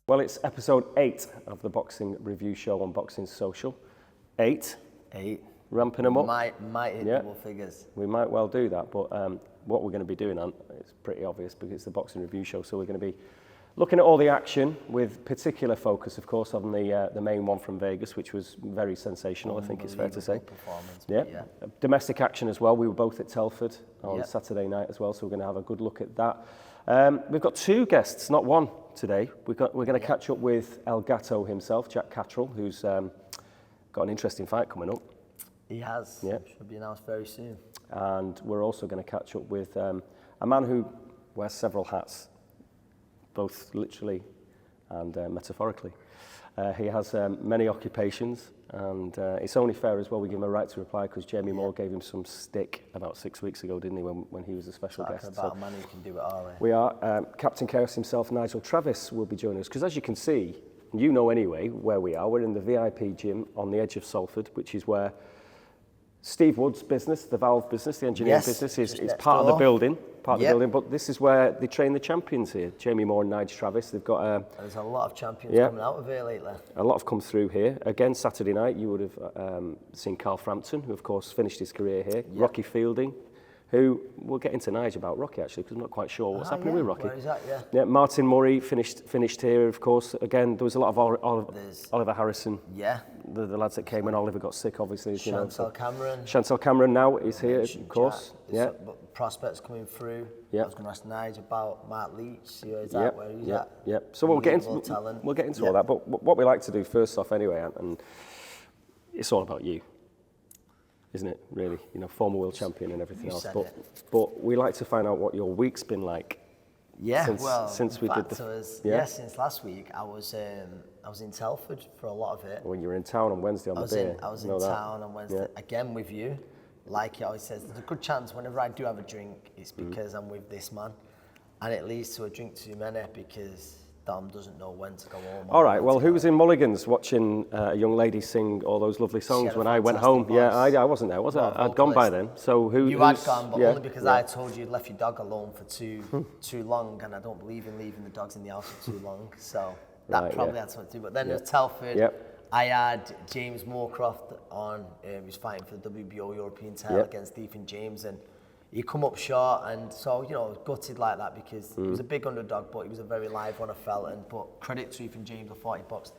Well, it's episode 8 of the boxing review show on Boxing Social. 8. Ramping them up. Might hit double figures. We might well do that, but what we're going to be doing, it's pretty obvious because it's the boxing review show, so we're going to be looking at all the action with particular focus, of course, on the main one from Vegas, which was very sensitional, I think it's fair to say. Yeah. Domestic action as well. We were both at Telford on Saturday night as well, so we're going to have a good look at that. We've got 2 guests, not one today. We're going to catch up with El Gato himself, Jack Catterall, who's got an interesting fight coming up. He has. Yeah. Should be announced very soon. And we're also going to catch up with a man who wears several hats, both literally and metaphorically. He has many occupations, and it's only fair as well we give him a right to reply, because Jamie Moore gave him some stick about 6 weeks ago, didn't he, when he was a special guest. About a man who can do it all, We are. Captain Chaos himself, Nigel Travis, will be joining us, because as you can see, you know anyway where we are. We're in the VIP gym on the edge of Salford, which is where Steve Wood's business, the valve business, the engineering business, is part of the building. But this is where they train the champions here. Jamie Moore and Nigel Travis. They've got there's a lot of champions coming out of here lately. A lot have come through here. Again, Saturday night, you would have seen Carl Frampton, who of course finished his career here. Rocky Fielding, who we'll get into Nigel about Rocky actually, because I'm not quite sure what's happening with Rocky. Where is that? Yeah, Martin Murray finished here, of course. Again, there was a lot of Oliver Harrison. Yeah. The lads that came when Oliver got sick, obviously. Chantel Cameron now is here, of course. Prospects coming through. Yeah. I was going to ask Nigel about Mark Leach, see where he's at, where he's at. Yeah. So we'll get into all that. But what we like to do first off anyway, and it's all about you, isn't it, really? You know, former world champion and everything else. But we like to find out what your week's been like. Yeah, since we did since last week I was in Telford for a lot of it. When you were in town on Wednesday on the beer. I was in town on Wednesday again with you. Like he always says, there's a good chance whenever I do have a drink, it's because I'm with this man, and it leads to a drink too many because Dom doesn't know when to go home. All right, well, who was in Mulligan's watching a young lady sing all those lovely songs when I went home? Voice. Yeah, I wasn't there, was I? I'd gone by then. So you had gone, but only because I told you left your dog alone for too long, and I don't believe in leaving the dogs in the house for too long. So that probably had something to do. But then it was Telford. I had James Moorcroft on. He was fighting for the WBO European title against Ethan James, and he come up short, and so, you know, gutted like that because he was a big underdog, but he was a very live one, I felt. But credit to Ethan James, I thought he boxed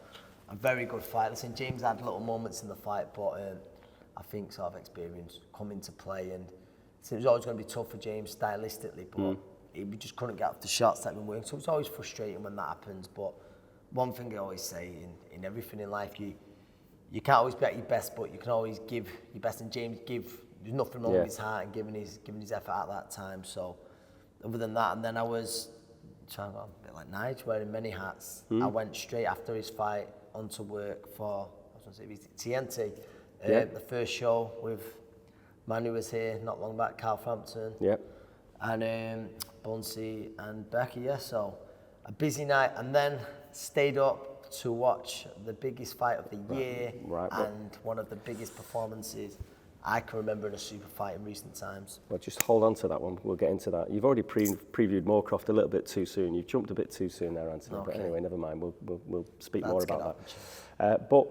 a very good fight. Listen, James had little moments in the fight, but I think sort of experience come into play, and it was always going to be tough for James stylistically, but he just couldn't get off the shots that had been working. So it's always frustrating when that happens. But one thing I always say in everything in life, you can't always be at your best, but you can always give your best. And James there's nothing wrong with his heart and giving his effort at that time. So other than that, and then I was trying to go a bit like Nigel, wearing many hats. I went straight after his fight onto work for TNT. The first show with man who was here not long back, Carl Frampton. And Bunsey and Becky. So a busy night, and then stayed up to watch the biggest fight of the year and one of the biggest performances I can remember in a super fight in recent times. Well, just hold on to that one. We'll get into that. You've already previewed Moorcroft a little bit too soon. You've jumped a bit too soon there, Anthony. Okay. But anyway, never mind. We'll speak more about that. But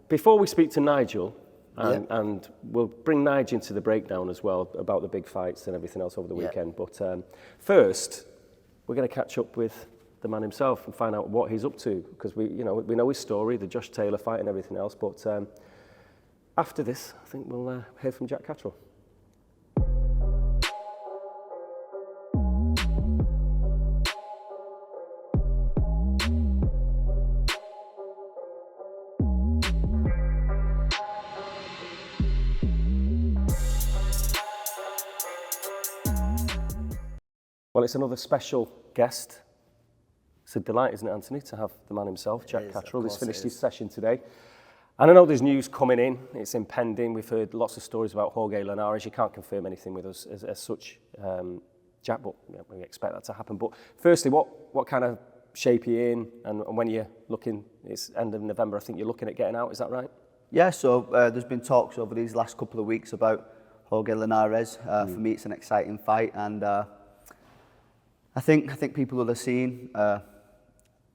before we speak to Nigel, and we'll bring Nigel into the breakdown as well about the big fights and everything else over the weekend. But first, we're going to catch up with the man himself and find out what he's up to, because we know his story, the Josh Taylor fight and everything else. But after this, I think we'll hear from Jack Catterall. Well, it's another special guest. It's a delight, isn't it, Anthony, to have the man himself, Jack Catterall, who's finished his session today. And I know there's news coming in, it's impending. We've heard lots of stories about Jorge Linares. You can't confirm anything with us as such, Jack, but we expect that to happen. But firstly, what kind of shape are you in? And when you're looking, it's end of November, I think you're looking at getting out, is that right? Yeah, so there's been talks over these last couple of weeks about Jorge Linares. For me, it's an exciting fight, and I think people will have seen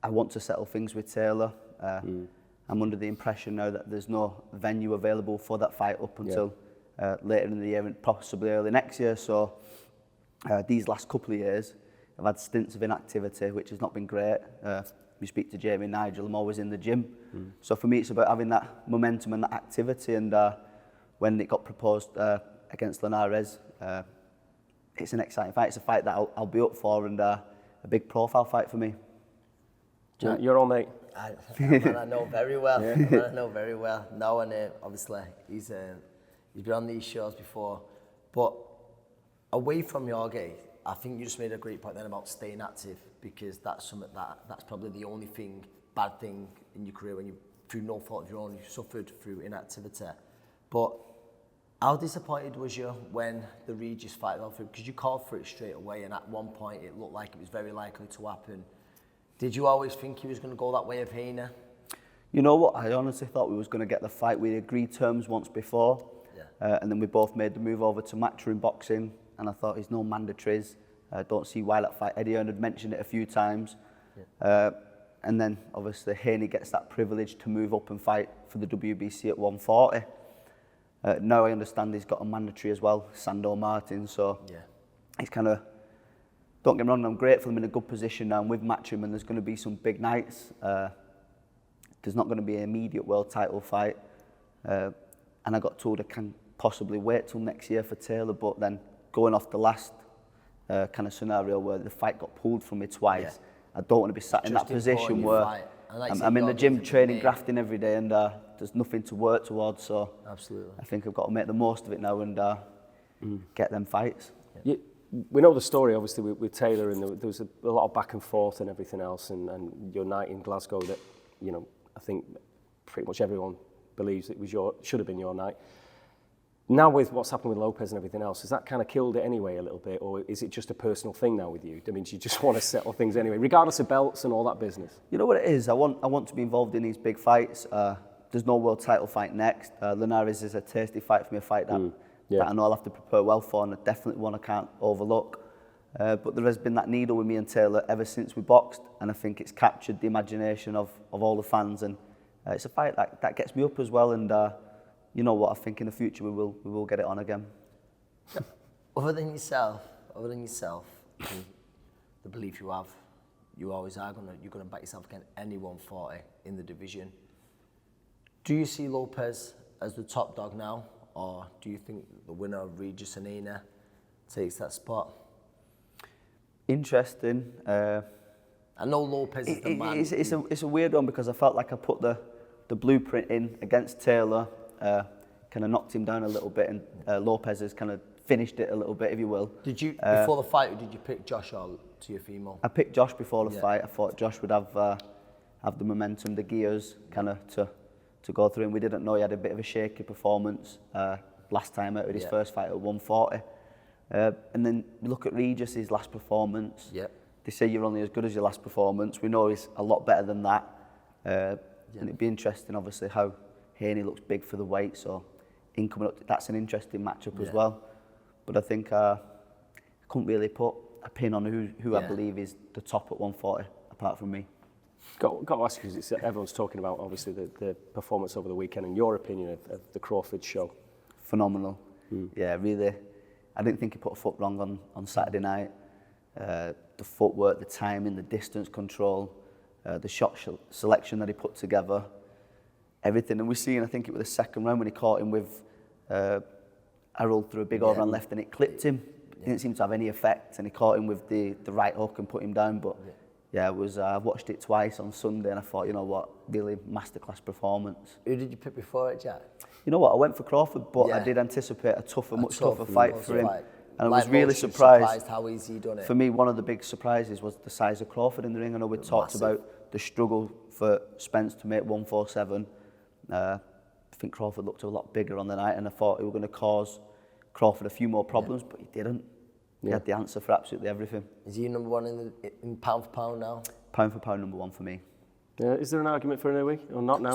I want to settle things with Taylor. I'm under the impression now that there's no venue available for that fight up until later in the year and possibly early next year. So these last couple of years, I've had stints of inactivity, which has not been great. We speak to Jamie and Nigel, I'm always in the gym. So for me, it's about having that momentum and that activity. And when it got proposed against Linares, it's an exciting fight. It's a fight that I'll be up for, and a big profile fight for me. You're all mate. I know very well. I know very well. No, and obviously he's been on these shows before, but away from your game, I think you just made a great point then about staying active, because that's something that's probably the only bad thing in your career when you, through no fault of your own, you suffered through inactivity. But how disappointed was you when the Regis fight fell through? Because you called for it straight away, and at one point it looked like it was very likely to happen. Did you always think he was going to go that way of Haney? You know what? I honestly thought we was going to get the fight. We agreed terms once before, and then we both made the move over to Matchroom Boxing, and I thought he's no mandatories. I don't see why that fight. Eddie Hearn had mentioned it a few times. And then obviously Haney gets that privilege to move up and fight for the WBC at 140. Now I understand he's got a mandatory as well, Sando Martin, so he's kind of, don't get me wrong, I'm grateful I'm in a good position now. I'm with Matchroom and there's going to be some big nights. There's not going to be an immediate world title fight. And I got told I can possibly wait till next year for Taylor, but then going off the last kind of scenario where the fight got pulled from me twice, I don't want to be sat in that position where I'm in the gym training, grafting every day, and there's nothing to work towards. So I think I've got to make the most of it now and get them fights. We know the story, obviously, with Taylor, and there was a lot of back and forth and everything else, and your night in Glasgow that, you know, I think pretty much everyone believes it was should have been your night. Now with what's happened with Lopez and everything else, has that kind of killed it anyway a little bit, or is it just a personal thing now with you? I mean, do you just want to settle things anyway, regardless of belts and all that business? You know what it is? I want to be involved in these big fights. There's no world title fight next. Linares is a tasty fight for me, a fight that I know I'll have to prepare well for, and definitely one I can't overlook. But there has been that needle with me and Taylor ever since we boxed, and I think it's captured the imagination of all the fans, and it's a fight that gets me up as well, and you know what, I think in the future we will get it on again. Other than yourself, the belief you have, you always are you're gonna back yourself against any 140 in the division. Do you see Lopez as the top dog now, or do you think the winner of Regis and Haney takes that spot? Interesting. I know Lopez is the man. It's a weird one, because I felt like I put the blueprint in against Taylor, kind of knocked him down a little bit, and Lopez has kind of finished it a little bit, if you will. Did you, before the fight, did you pick Josh or Teofimo? I picked Josh before the fight. I thought Josh would have the momentum, the gears kind of to go through, and we didn't know he had a bit of a shaky performance last time out with his first fight at 140. And then we look at Regis' last performance. They say you're only as good as your last performance. We know he's a lot better than that. And it'd be interesting, obviously, how Haney looks big for the weight, so in coming up, that's an interesting matchup as well. But I think I couldn't really put a pin on who I believe is the top at 140, apart from me. Got to ask you, because everyone's talking about, obviously, the performance over the weekend, and your opinion of the Crawford show. Phenomenal. Yeah, really. I didn't think he put a foot wrong on Saturday night. The footwork, the timing, the distance control, the shot selection that he put together, everything. And we've seen, I think it was the second round when he caught him with Errol through a big overhand left, and it clipped him. It didn't seem to have any effect, and he caught him with the right hook and put him down. But I watched it twice on Sunday, and I thought, you know what, really masterclass performance. Who did you pick before it, Jack? You know what, I went for Crawford, but I did anticipate a much tougher fight for him. And I was really surprised how easy he done it. For me, one of the big surprises was the size of Crawford in the ring. I know we talked about the struggle for Spence to make 147. I think Crawford looked a lot bigger on the night, and I thought he was going to cause Crawford a few more problems, but he didn't. He had the answer for absolutely everything. Is he number one in pound for pound now? Pound for pound, number one for me. Is there an argument for Inouye, or not now? Of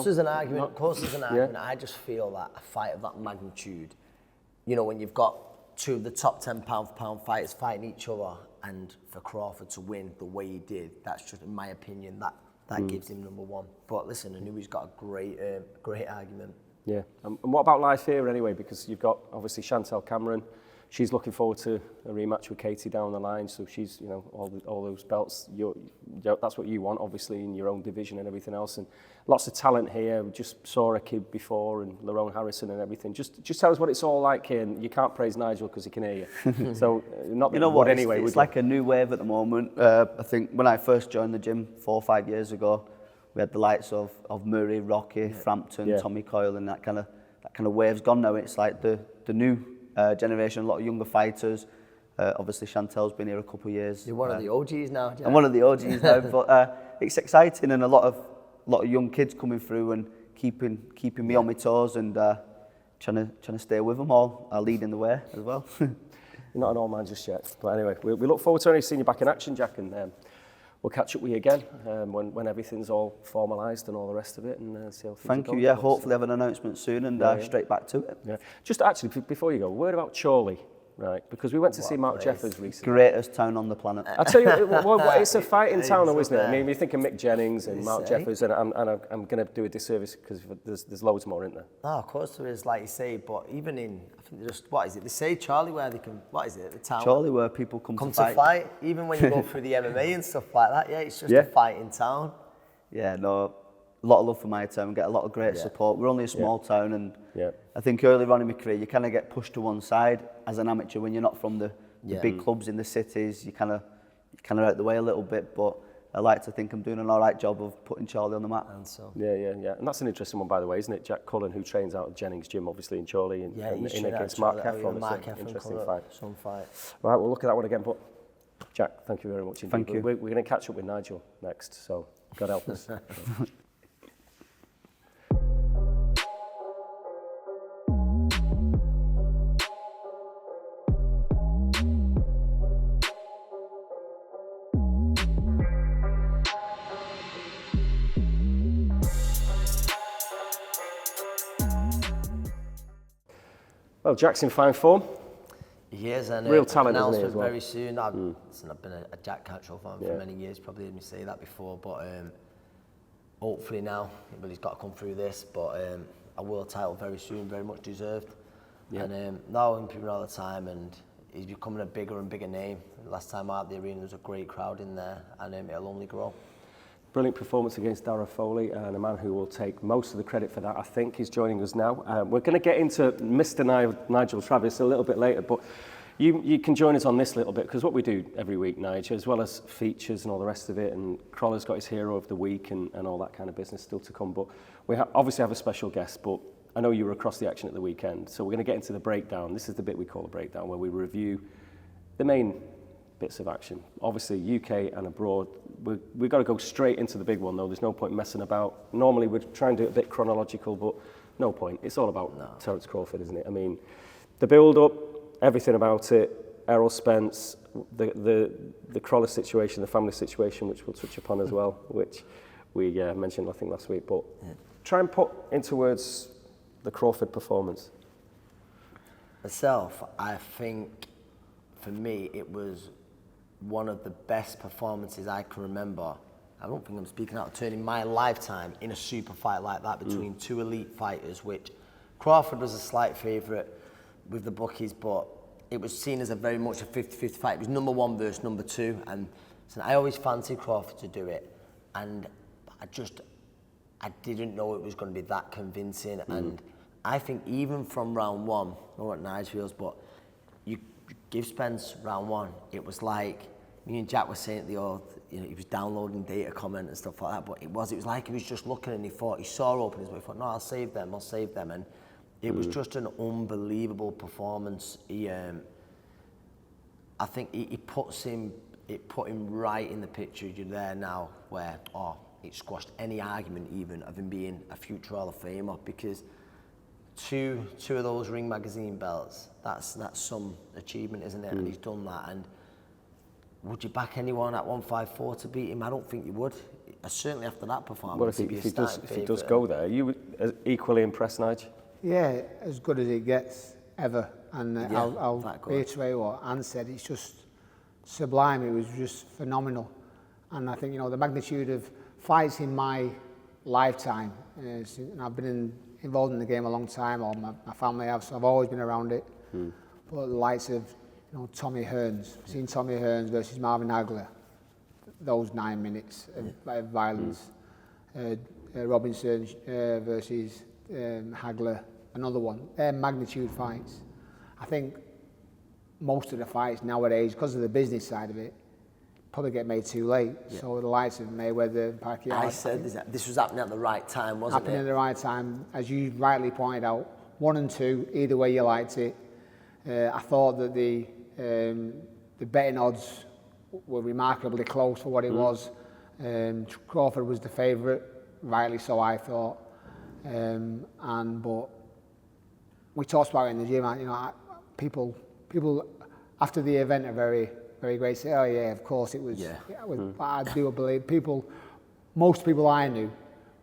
course there's an argument. I just feel that a fight of that magnitude, you know, when you've got two of the top 10 pound for pound fighters fighting each other, and for Crawford to win the way he did, that's just, in my opinion, that gives him number one. But listen, I knew he's got a great argument. Yeah, and what about life here anyway? Because you've got obviously Chantel Cameron. She's looking forward to a rematch with Katie down the line. So she's, all those belts. That's what you want, obviously, in your own division and everything else. And lots of talent here. We just saw a kid before, and Lerone Harrison and everything. Just tell us what it's all like here. And you can't praise Nigel because he can hear you. So not that what? Anyway. It's like a new wave at the moment. I think when I first joined the gym 4 or 5 years ago, we had the likes of Murray, Rocky, Frampton, Tommy Coyle, and that kind of wave's gone now. It's like the new generation, a lot of younger fighters. Obviously, Chantel's been here a couple of years. You're one of the OGs now, Jack. I'm one of the OGs now, but it's exciting, and a lot of young kids coming through and keeping me on my toes, and trying to stay with them all, leading the way as well. You're not an old man just yet. But anyway, we look forward to seeing you back in action, Jack, and we'll catch up with you again when everything's all formalised and all the rest of it, and see how things Thank are going. you. Yeah, hopefully have an announcement soon, and straight back to it. Yeah. Just actually, before you go, a word about Chorley, right? Because we went to see Mark Jeffers recently. Greatest town on the planet. I tell you, it's a fighting town, though, isn't it? I mean, we think of Mick Jennings and Mark Jeffers, and I'm going to do a disservice because there's loads more, isn't there? No, of course there is, like you say, but even in, I think what is it? They say Charlie where they can, what is it, the town? Charlie where people come to fight. Even when you go through the MMA and stuff like that, it's just a fighting town. Yeah, no, a lot of love for my town, get a lot of great support. We're only a small town, and I think earlier on in my career, you kind of get pushed to one side as an amateur when you're not from the big clubs in the cities. You kind of out the way a little bit, but I like to think I'm doing an all right job of putting Charlie on the map. And so. Yeah. And that's an interesting one, by the way, isn't it? Jack Cullen, who trains out at Jennings Gym, obviously, in Chorley, and in against Mark Heffron. It's an interesting fight. Some fight. Right, we'll look at that one again. But Jack, thank you very much indeed. Thank you. We're going to catch up with Nigel next, so God help us. Well, Jack's in fine form. He is, and real talent, isn't he, as well? Very soon. I've been a Jack Catterall fan for many years. Probably heard me say that before, but hopefully now, well, he's got to come through this. But a world title very soon, very much deserved. Yeah. And now I'm improving all the time, and he's becoming a bigger and bigger name. Last time out at the arena, there was a great crowd in there, and it'll only grow. Brilliant performance against Dara Foley, and a man who will take most of the credit for that, I think, is joining us now. We're going to get into Mr. Nigel Travis a little bit later, but you can join us on this little bit, because what we do every week, Nigel, as well as features and all the rest of it, and Crolla's got his Hero of the Week and all that kind of business still to come, but we obviously have a special guest, but I know you were across the action at the weekend, so we're going to get into the breakdown. This is the bit we call a breakdown, where we review the main bits of action. Obviously, UK and abroad. We've got to go straight into the big one, though. There's no point messing about. Normally, we'd try and do it a bit chronological, but no point. It's all about Terence Crawford, isn't it? I mean, the build-up, everything about it, Errol Spence, the Crolla situation, the family situation, which we'll touch upon as well, which we mentioned, I think, last week. But try and put into words the Crawford performance. Myself, I think, for me, it was one of the best performances I can remember. I don't think I'm speaking out of turn in my lifetime in a super fight like that between two elite fighters, which Crawford was a slight favourite with the bookies, but it was seen as a very much a 50-50 fight. It was number one versus number two, and so I always fancied Crawford to do it, and I didn't know it was going to be that convincing, and I think even from round one, I don't know what Nigel feels, but you give Spence round one, it was like me and Jack were saying at the old, he was downloading data comment and stuff like that, but it was like he was just looking and he saw openings, but he thought, no, I'll save them, and it was just an unbelievable performance. I think it put him right in the picture. You're there now where it squashed any argument even of him being a future Hall of Famer, because two of those Ring Magazine belts, that's some achievement, isn't it? And he's done that. And would you back anyone at 154 to beat him? I don't think you would. Certainly after that performance. Well, if he does go there, are you equally impressed, Nigel? Yeah, as good as it gets ever. And I'll reiterate what Anne said. It's just sublime. It was just phenomenal. And I think, the magnitude of fights in my lifetime. And I've been involved in the game a long time, or my family have, so I've always been around it. But the likes of, Tommy Hearns, seen Tommy Hearns versus Marvin Hagler, those 9 minutes of violence. Robinson versus Hagler, another one. They're magnitude fights. I think most of the fights nowadays, because of the business side of it, probably get made too late. Yeah. So the likes of Mayweather and Pacquiao. I said this was happening at the right time, wasn't it? Happening at the right time, as you rightly pointed out. 1 and 2, either way you liked it. I thought that the betting odds were remarkably close for what it was. Crawford was the favourite, rightly so I thought. But we talked about it in the gym. People after the event are very, very great. Say, oh yeah, of course it was. Yeah. I do believe most people I knew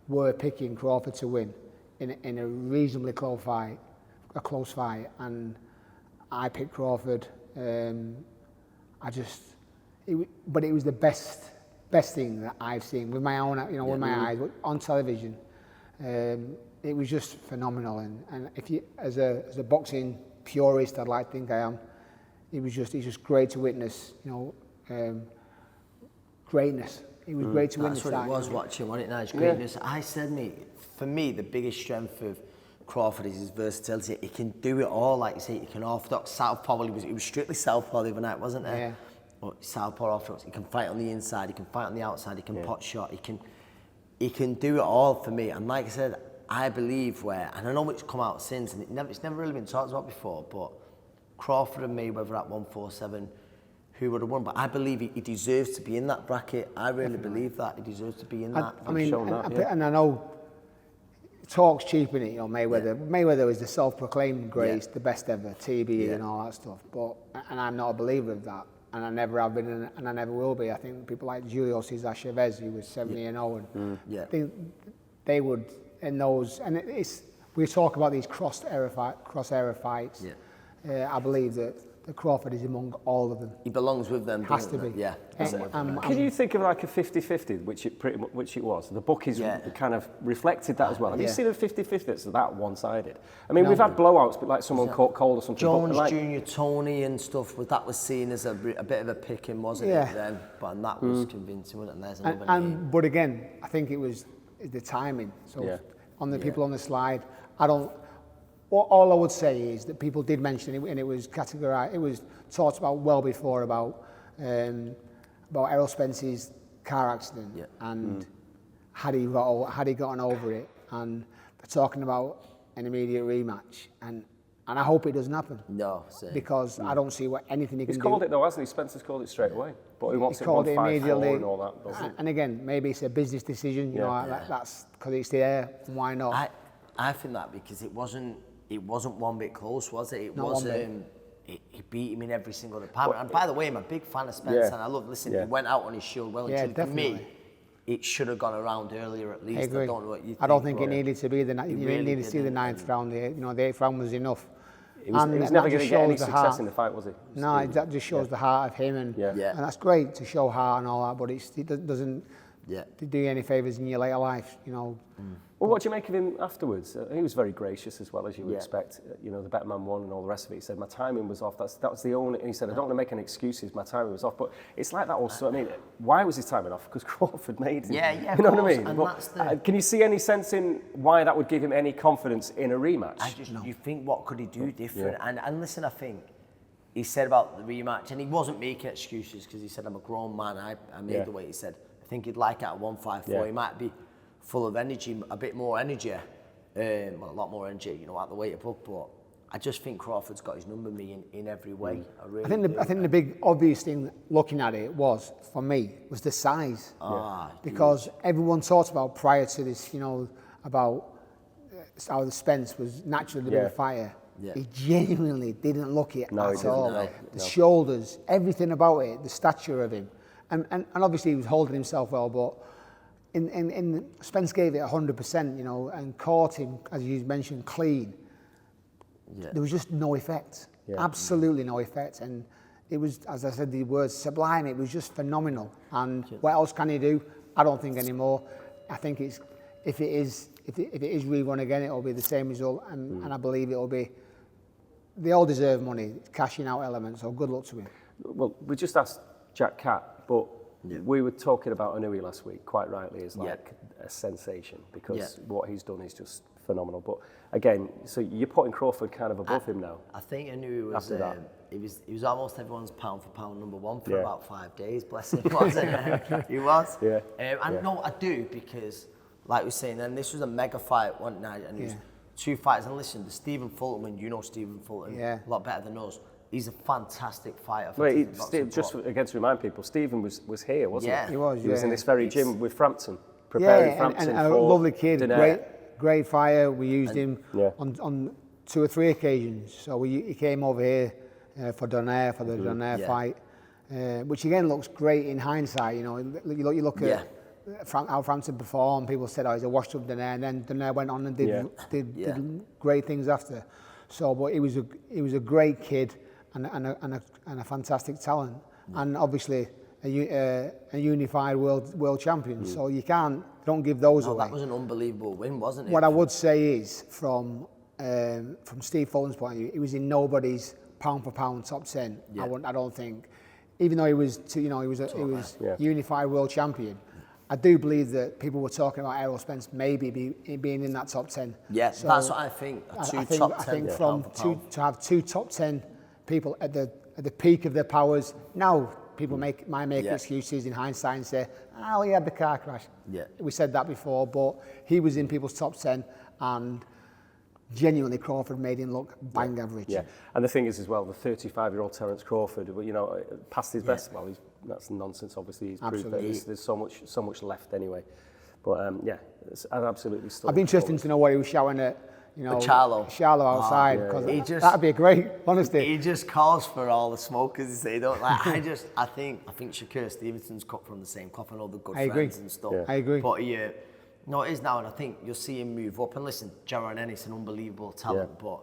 were picking Crawford to win in a reasonably close fight, and I picked Crawford. But it was the best thing that I've seen with my own, with my eyes on television. It was just phenomenal, and if you, as a boxing purist, I'd like to think I am. It's just great to witness, greatness. It was great to witness that. That's what it was watching, wasn't it, Nigel? Greatness. Yeah. I said, for me, the biggest strength of Crawford is his versatility. He can do it all, like you say. He can orthodox southpaw. He was strictly southpaw the other night, wasn't it? Yeah. But southpaw orthodox. He can fight on the inside. He can fight on the outside. He can pot shot. He can do it all for me. And like I said, I believe and I know it's come out since, and it's never really been talked about before, but Crawford and Mayweather at 147, who would have won? But I believe he deserves to be in that bracket. I really believe that he deserves to be in that. And I know talk's cheap, innit? Mayweather. Yeah. Mayweather was the self-proclaimed greatest, the best ever, TBE and all that stuff. And I'm not a believer of that, and I never have been, and I never will be. I think people like Julio Cesar Chavez, who was 70-0, and I think they would in those. And we talk about these cross-era fights. Yeah. I believe that Crawford is among all of them. He belongs with them. Has to be. Yeah. Can you think of like a 50-50, which it was? The book is kind of reflected that as well. Have you seen a 50-50 that's that one-sided? I mean, we've had blowouts, but like someone caught cold or something. Jones Jr., Tony and stuff, that was seen as a bit of a picking, wasn't it then? But that was convincing, wasn't it? And there's another name. But again, I think it was the timing. So on the people on the slide, all I would say is that people did mention it, and it was categorized. It was talked about well before about Errol Spence's car accident and had he gotten over it, and they're talking about an immediate rematch, and I hope it doesn't happen. No, same. Because I don't see anything he can do. He's called it though, hasn't he? Spencer's called it straight away, but he wants it 1-5-4 and all that. And again, maybe it's a business decision. That's because it's there. Why not? I think that because it wasn't one bit close, was it? He beat him in every single department. And by the way, I'm a big fan of Spence, and I love listening. He went out on his shield well. And for me, it should have gone around earlier at least. I agree. I don't know what you think. I don't think it needed to be you didn't need to see the 9th round. The 8th round was enough. He was never going to get any success in the fight, was he? No, that just shows the heart of him, and that's great to show heart and all that. But it doesn't do you any favours in your later life, Well, what do you make of him afterwards? He was very gracious as well, as you would expect. The better man won and all the rest of it. He said, my timing was off. That was the only... And he said, I don't want to make any excuses. My timing was off. But it's like that also. I mean, why was his timing off? Because Crawford made him. Yeah, you know what I mean? And can you see any sense in why that would give him any confidence in a rematch? You think, what could he do different? And listen, I think he said about the rematch, and he wasn't making excuses because he said, I'm a grown man. I made the weight. He said, I think he'd like it at 154. He might be full of energy, a bit more energy, a lot more energy, at the weight above. But I just think Crawford's got his number in every way. I think the big obvious thing looking at it was the size. Because everyone talked about prior to this, about how the Spence was naturally the bigger fighter. Yeah. He genuinely didn't look it at all. The shoulders, everything about it, the stature of him. And obviously he was holding himself well, but in Spence gave it 100%, and caught him, as you mentioned, clean. Yeah. There was just no effect, absolutely no effect, and it was, as I said, the words sublime. It was just phenomenal. And what else can he do? I don't think anymore. I think it's if it is rerun again, it'll be the same result, and I believe it'll be. They all deserve money, cashing out elements. So good luck to him. Well, we just asked Jack Cat, but we were talking about Anui last week, quite rightly, as like a sensation because what he's done is just phenomenal. But again, so you're putting Crawford kind of above him now. I think Anui was after that. He was almost everyone's pound for pound number one for about 5 days. Bless him, wasn't he? He was. Yeah. No, I do because, like we were saying, then this was a mega fight one night, and it was 2 fights. And listen, the Stephen Fulton, and you know Stephen Fulton a lot better than us. He's a fantastic fighter. Just again to remind people, Stephen was here, wasn't he? He was. He was in this very gym with Frampton, preparing Frampton and for a lovely kid, Donaire. great fighter. We used him on 2 or 3 occasions. So he came over here for Donaire, for the Donaire fight, which again looks great in hindsight. You know, you look at how Frampton performed. People said, "Oh, he's a washed-up Donaire," and then Donaire went on and did great things after. So, but he was a great kid and a fantastic talent, and obviously a unified world champion. So you don't give those away. That was an unbelievable win, wasn't it? What I would say is from Steve Fulton's point of view, he was in nobody's pound for pound top 10. I don't think, even though he was unified world champion. I do believe that people were talking about Errol Spence maybe being in that top 10. Yeah, so that's what I think. I think to have 2 top 10 people at the peak of their powers. Now people make excuses in hindsight and say, "Oh, he had the car crash." Yeah, we said that before, but he was in people's top 10, and genuinely Crawford made him look bang average. Yeah, and the thing is as well, the 35-year-old Terence Crawford, you know, past his best. Well, that's nonsense. Obviously, he's proved that there's so much left anyway. But it's absolutely stunning. I'd be interested to know what he was shouting at. You know, Charlo outside, because that'd be great. Honestly, he just calls for all the smokers. They don't like. I think Shakur Stevenson's cut from the same cloth. I know the good friends and stuff. I agree. But no, it is now, and I think you'll see him move up. And listen, Jaron Ennis, an unbelievable talent, but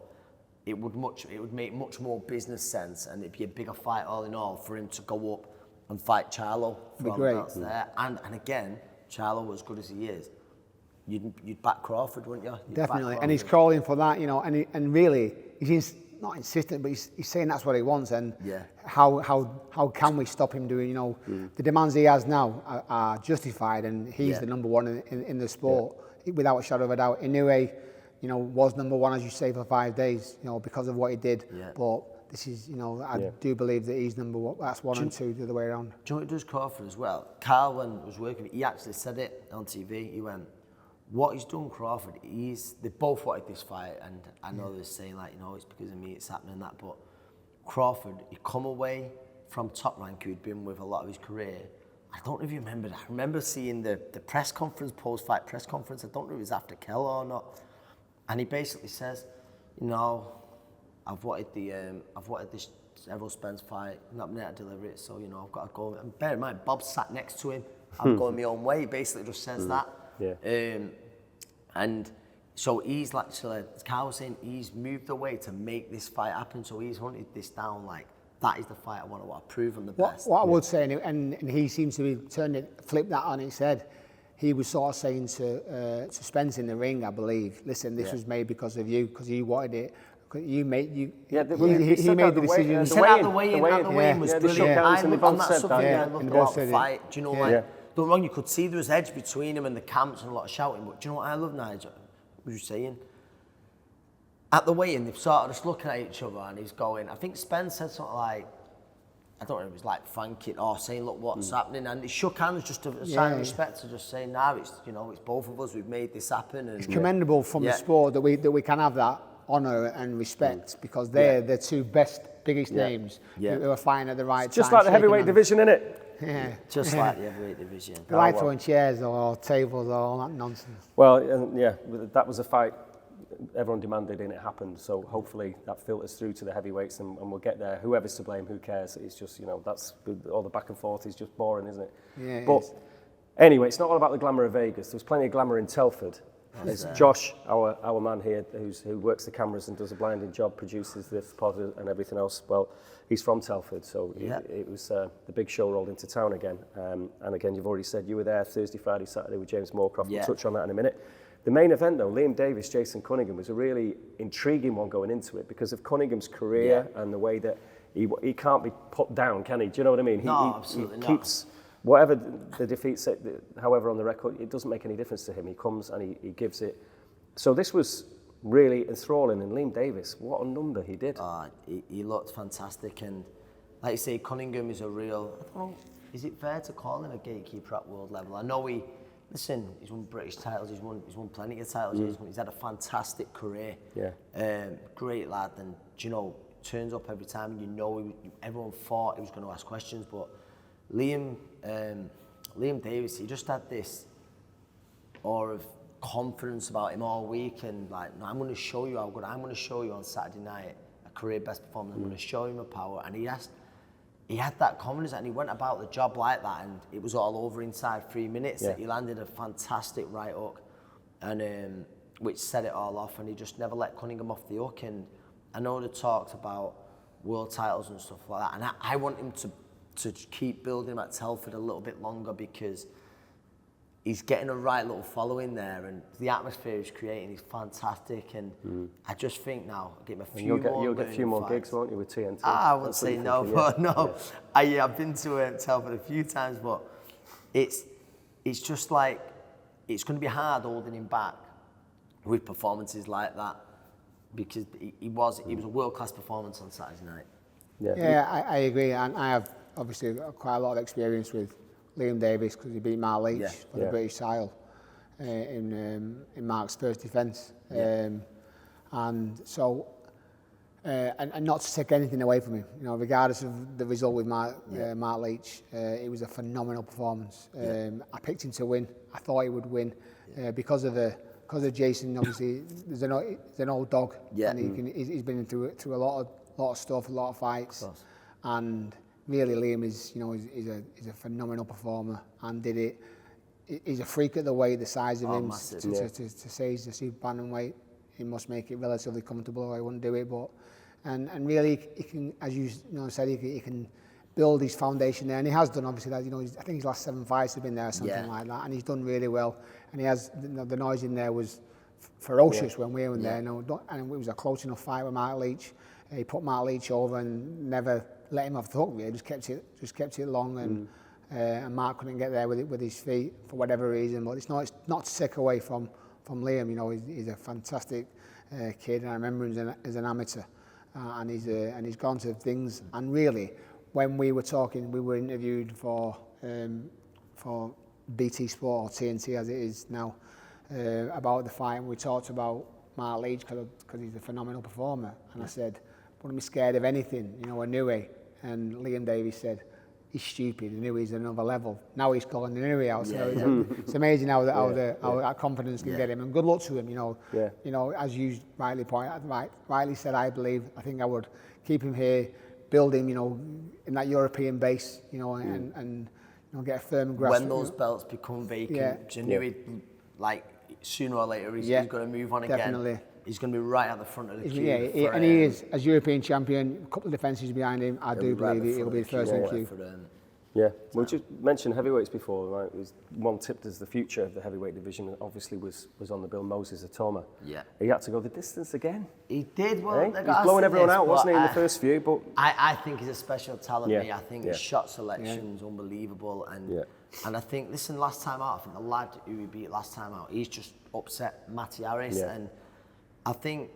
it would make much more business sense, and it'd be a bigger fight all in all for him to go up and fight Charlo for all the belts there. And again, Charlo, as good as he is, you'd back Crawford, wouldn't you? Definitely, and he's calling for that, you know, and really, he's not insistent, but he's saying that's what he wants, and how can we stop him doing, you know, the demands he has now are justified, and he's the number one in the sport, without a shadow of a doubt. Inoue, you know, was number one, as you say, for 5 days, you know, because of what he did, but this is, you know, I do believe that he's number one. That's 1 and 2 the other way around. Do you know what it does Crawford as well? Carl, when he was working, he actually said it on TV. He went, what he's done, Crawford, they both wanted this fight, and I know they're saying, like, you know, it's because of me, it's happening, that, but Crawford, he come away from Top Rank, who'd been with a lot of his career. I don't know if you remember that. I remember seeing the press conference, post-fight press conference. I don't know if it was after Kell or not. And he basically says, you know, I've wanted this Errol Spence fight, I'm not been able to deliver it, so, you know, I've got to go. And bear in mind, Bob sat next to him. I'm going my own way. He basically just says that. Yeah. And so he's like, as Carl was saying, he's moved away to make this fight happen. So he's hunted this down like, that is the fight I want to prove I'm the best. What I would say, and he seems to be flipped that on its head. He was sort of saying to Spence in the ring, I believe, listen, this was made because of you, because you wanted it. He made the decision. He said at the weigh-in was brilliant. On that subject, I loved about the fight. Do you know, like, don't wrong, you could see there was edge between him and the camps and a lot of shouting, but do you know what I love, Nigel? What was you saying? At the weigh-in, they're sort of just looking at each other, and he's going, I think Spence said something like, I don't know if it was like thanking or saying, look what's happening, and he shook hands just to sign of respect, to just saying, nah, it's, you know, it's both of us, we've made this happen. And it's commendable from the sport that we can have that honour and respect, because they're the 2 biggest names who are fighting at the right time. Just like the heavyweight division, innit? Yeah, just like the heavyweight division. They like throwing chairs or tables or all that nonsense. Well, that was a fight everyone demanded, and it happened. So hopefully that filters through to the heavyweights, and we'll get there. Whoever's to blame, who cares? It's just, you know, that's all the back and forth is just boring, isn't it? Yeah. But anyway, it's not all about the glamour of Vegas. There's plenty of glamour in Telford. There's Josh, our man here, who works the cameras and does a blinding job, produces this pod and everything else. Well, he's from Telford, so it was the big show rolled into town again. And again, you've already said you were there Thursday, Friday, Saturday with James Moorcroft. We'll touch on that in a minute. The main event, though, Liam Davis, Jason Cunningham, was a really intriguing one going into it because of Cunningham's career and the way that he can't be put down, can he? Do you know what I mean? No, absolutely he keeps... Whatever the defeats, however on the record, it doesn't make any difference to him. He comes and he gives it. So this was really enthralling. And Liam Davis, what a number he did. He looked fantastic. And like you say, Cunningham is a real, I don't know, is it fair to call him a gatekeeper at world level? I know he's won British titles, he's won plenty of titles, he's had a fantastic career. Yeah. Great lad, and you know, turns up every time, everyone thought he was going to ask questions, but Liam Davis, he just had this aura of confidence about him all week, and like, no, I'm going to show you how good. I'm going to show you on Saturday night a career best performance. I'm going to show him my power, and he had that confidence, and he went about the job like that, and it was all over inside 3 minutes. That he landed a fantastic right hook, and which set it all off, and he just never let Cunningham off the hook. And I know they talked about world titles and stuff like that, and I want him to keep building at Telford a little bit longer because he's getting a right little following there, and the atmosphere he's creating is fantastic. And I just think now, I'll get him a few more. You'll get a few more gigs, won't you, with TNT? I wouldn't say no, but no. Yeah. I've been to Telford a few times, but it's just like, it's going to be hard holding him back with performances like that because he was a world-class performance on Saturday night. Yeah, I agree, and I have obviously got quite a lot of experience with Liam Davis because he beat Mark Leach for the British title in Mark's first defence. And so, and not to take anything away from him, you know, regardless of the result with Mark Leach, it was a phenomenal performance. I picked him to win. I thought he would win because of Jason. Obviously, there's an old dog, and he's been through a lot of stuff, a lot of fights, and really, Liam is a phenomenal performer and did it. He's a freak at the weight, the size of him. To say he's the super bantamweight, he must make it relatively comfortable, or he wouldn't do it. But and really, he can, as you said, he can build his foundation there, and he has done. Obviously, that I think his last 7 fights have been there, or something like that, and he's done really well. And he has the noise in there was ferocious when we were in there. And it was a close enough fight with Mark Leach. He put Mark Leach over and never let him off the hook. Really, just kept it long, and Mark couldn't get there with his feet for whatever reason. But it's not to take away from Liam. You know, he's a fantastic kid, and I remember him as an amateur, and he's gone to things. And really, when we were talking, we were interviewed for BT Sport or TNT as it is now about the fight, and we talked about Mark Leach because he's a phenomenal performer, and I said, wouldn't be scared of anything, I knew it. And Liam Davis said, he's stupid, I knew he's another level. Now he's calling the Nui out, so it's amazing how that confidence can get him, and good luck to him, as you rightly said, I think I would keep him here, build him, in that European base, and get a firm grasp. When those belts become vacant, like sooner or later he's going to move on definitely. Again. He's going to be right at the front of the queue. And he is, as European champion, a couple of defences behind him, I do believe he'll be the first in the queue. We just mentioned heavyweights before, right? It was one tipped as the future of the heavyweight division, obviously was on the bill, Moses Atoma. He had to go the distance again. He did, well, he was blowing everyone out, wasn't he, in the first few, but... I think he's a special talent, I think his shot selection's unbelievable, and I think, listen, last time out, I think the lad who he beat last time out, he's just upset Matty Harris, and I think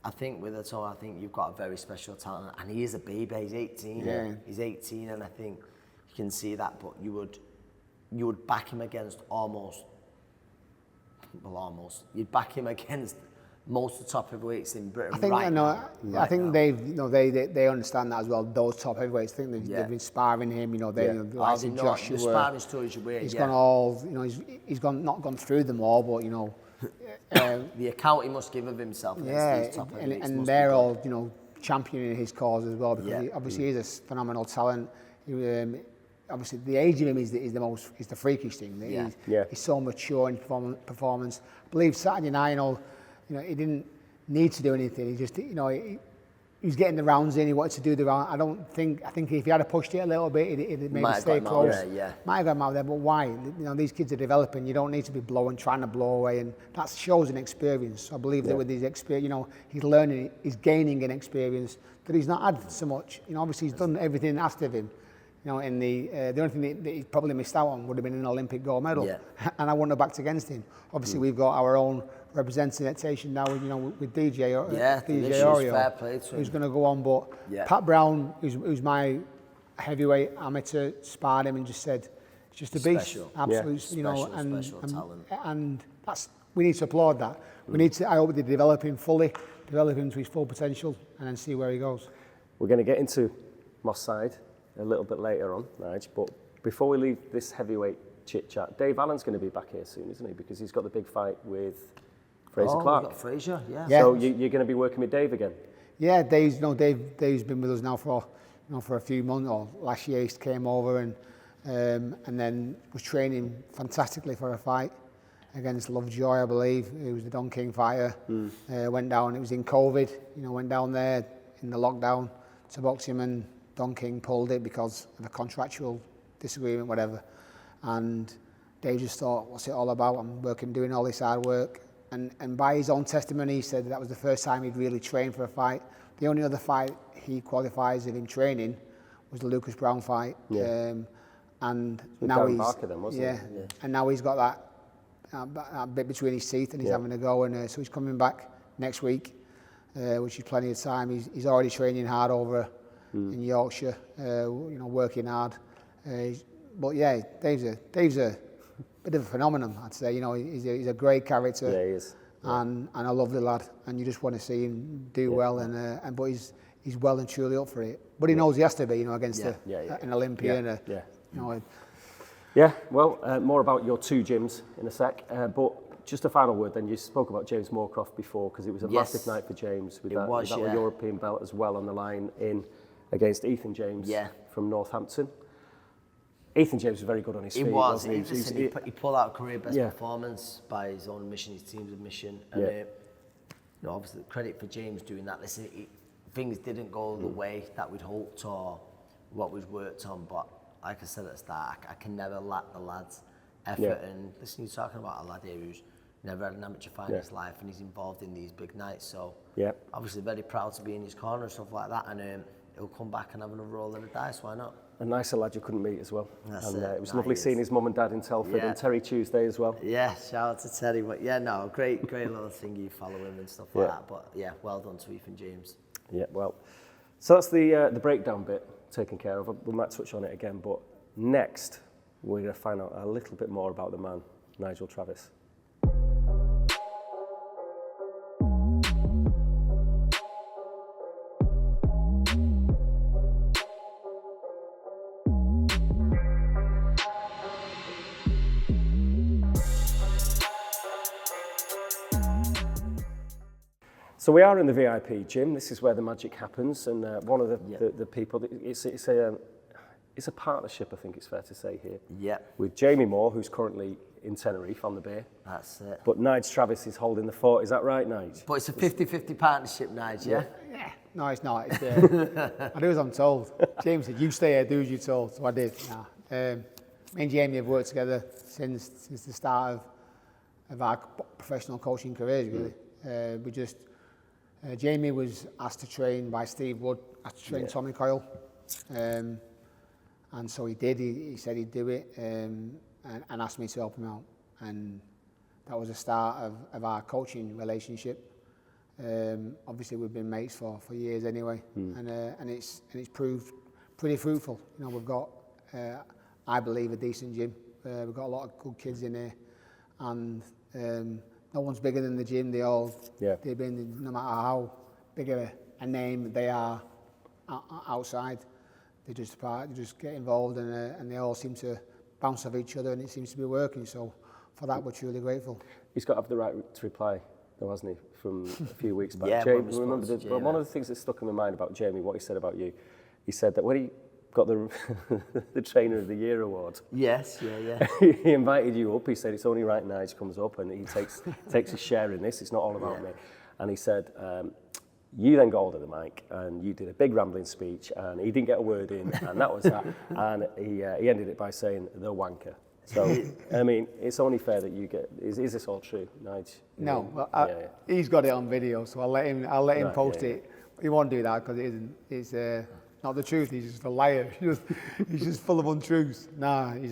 with Atoma, I think you've got a very special talent, and he is a baby. He's 18. He's 18, and I think you can see that. But you would back him against You'd back him against most of the top heavyweights in Britain. I think they understand that as well. Those top heavyweights, I think they've been sparring him. Joshua. The sparring stories you wear. He's gone all. He's not gone through them all, but the account he must give of himself. And they're all championing his cause as well, because he obviously is a phenomenal talent. obviously the age of him is the freakish thing. He's so mature in performance. I believe Saturday night, he didn't need to do anything. He just, he was getting the rounds in. He wanted to do the round. I think if he had pushed it a little bit, it'd maybe stay close. Might have got him out there, but why? These kids are developing. You don't need to be trying to blow away, and that shows an experience. So I believe that with his experience, he's learning, he's gaining an experience that he's not had so much. Obviously he's done everything asked of him. In the only thing that he probably missed out on would have been an Olympic gold medal, and I wouldn't have backed against him. Obviously, we've got our own representation now, with DJ Oreo, who's going to go on. But Pat Brown, who's my heavyweight amateur, sparred him and just said, "It's just a beast, absolute, special talent." And we need to applaud that. We need to. I hope they develop him to his full potential, and then see where he goes. We're going to get into Moss side a little bit later on, Nige, but before we leave this heavyweight chit-chat, Dave Allen's going to be back here soon, isn't he? Because he's got the big fight with Fraser Clark. We've got Fraser, So you're going to be working with Dave again? Yeah, Dave's been with us now for a few months. Or last year he came over and then was training fantastically for a fight against Lovejoy, I believe. He was the Don King fighter. Went down. It was in COVID. Went down there in the lockdown to box him, and Don King pulled it because of a contractual disagreement, whatever. And Dave just thought, what's it all about? I'm doing all this hard work. And by his own testimony, he said that was the first time he'd really trained for a fight. The only other fight he qualifies of him training was the Lucas Brown fight. And with now Darren Barker then, wasn't it? And now he's got that bit between his teeth, and he's having a go. And so he's coming back next week, which is plenty of time. He's already training hard over in Yorkshire, working hard. But yeah, Dave's a bit of a phenomenon, I'd say. He's a great character. Yeah, he is. And a lovely lad, and you just want to see him do well. But he's well and truly up for it. But he knows he has to be, against an Olympian. Well, more about your two gyms in a sec. But just a final word then. You spoke about James Moorcroft before, because it was a massive night for James with that European belt as well on the line against Ethan James from Northampton. Ethan James was very good on his feet. He pulled out a career best performance by his own admission, his team's admission. And obviously, credit for James doing that. Listen, things didn't go the way that we'd hoped or what we'd worked on. But like I said at the start, I can never lack the lad's effort. And listen, you're talking about a lad here who's never had an amateur fight in his life, and he's involved in these big nights. So obviously, very proud to be in his corner and stuff like that. And he'll come back and have another roll of the dice. Why not? A nicer lad you couldn't meet as well. It was lovely seeing his mum and dad in Telford, and Terry Tuesday as well. Yeah, shout out to Terry. But great little thing you follow him and stuff like that. But well done to Ethan James. Yeah, well, so that's the breakdown bit taken care of. We might touch on it again, but next we're going to find out a little bit more about the man, Nigel Travis. So we are in the VIP gym. This is where the magic happens, and one of the people. It's a partnership, I think it's fair to say here. Yeah. With Jamie Moore, who's currently in Tenerife on the Bay. That's it. But Nigel Travis is holding the fort. Is that right, Nigel? But it's a 50-50 partnership, Nigel. Yeah. No, it's not. It's, I do as I'm told. James said, "You stay here, do as you're told." So I did. Me and Jamie have worked together since the start of our professional coaching careers. Really, Jamie was asked to train by Steve Wood, asked to train Tommy Coyle, and so he did. He said he'd do it, and asked me to help him out, and that was the start of our coaching relationship. Obviously, we've been mates for years anyway, and it's proved pretty fruitful. We've got, I believe, a decent gym. We've got a lot of good kids in here, and no one's bigger than the gym. They've been, no matter how big a name they are outside, they just get involved, and they all seem to bounce off each other, and it seems to be working. So for that, we're truly grateful. He's got to have the right to reply, though, hasn't he, from a few weeks back? Yeah, Jamie, remember one of the things that stuck in my mind about Jamie, what he said about you. He said that when got the the Trainer of the Year award. Yes, yeah. He invited you up. He said it's only right Nigel comes up and he takes a share in this. It's not all about me. And he said, you then got hold of the mic and you did a big rambling speech and he didn't get a word in and that was that. And he ended it by saying, the wanker. So, I mean, it's only fair that you get. Is this all true, Nigel? No, well, he's got it on video, so I'll let him post it. He won't do that because it isn't. It's not the truth. He's just a liar. He's just full of untruths. Nah, he's.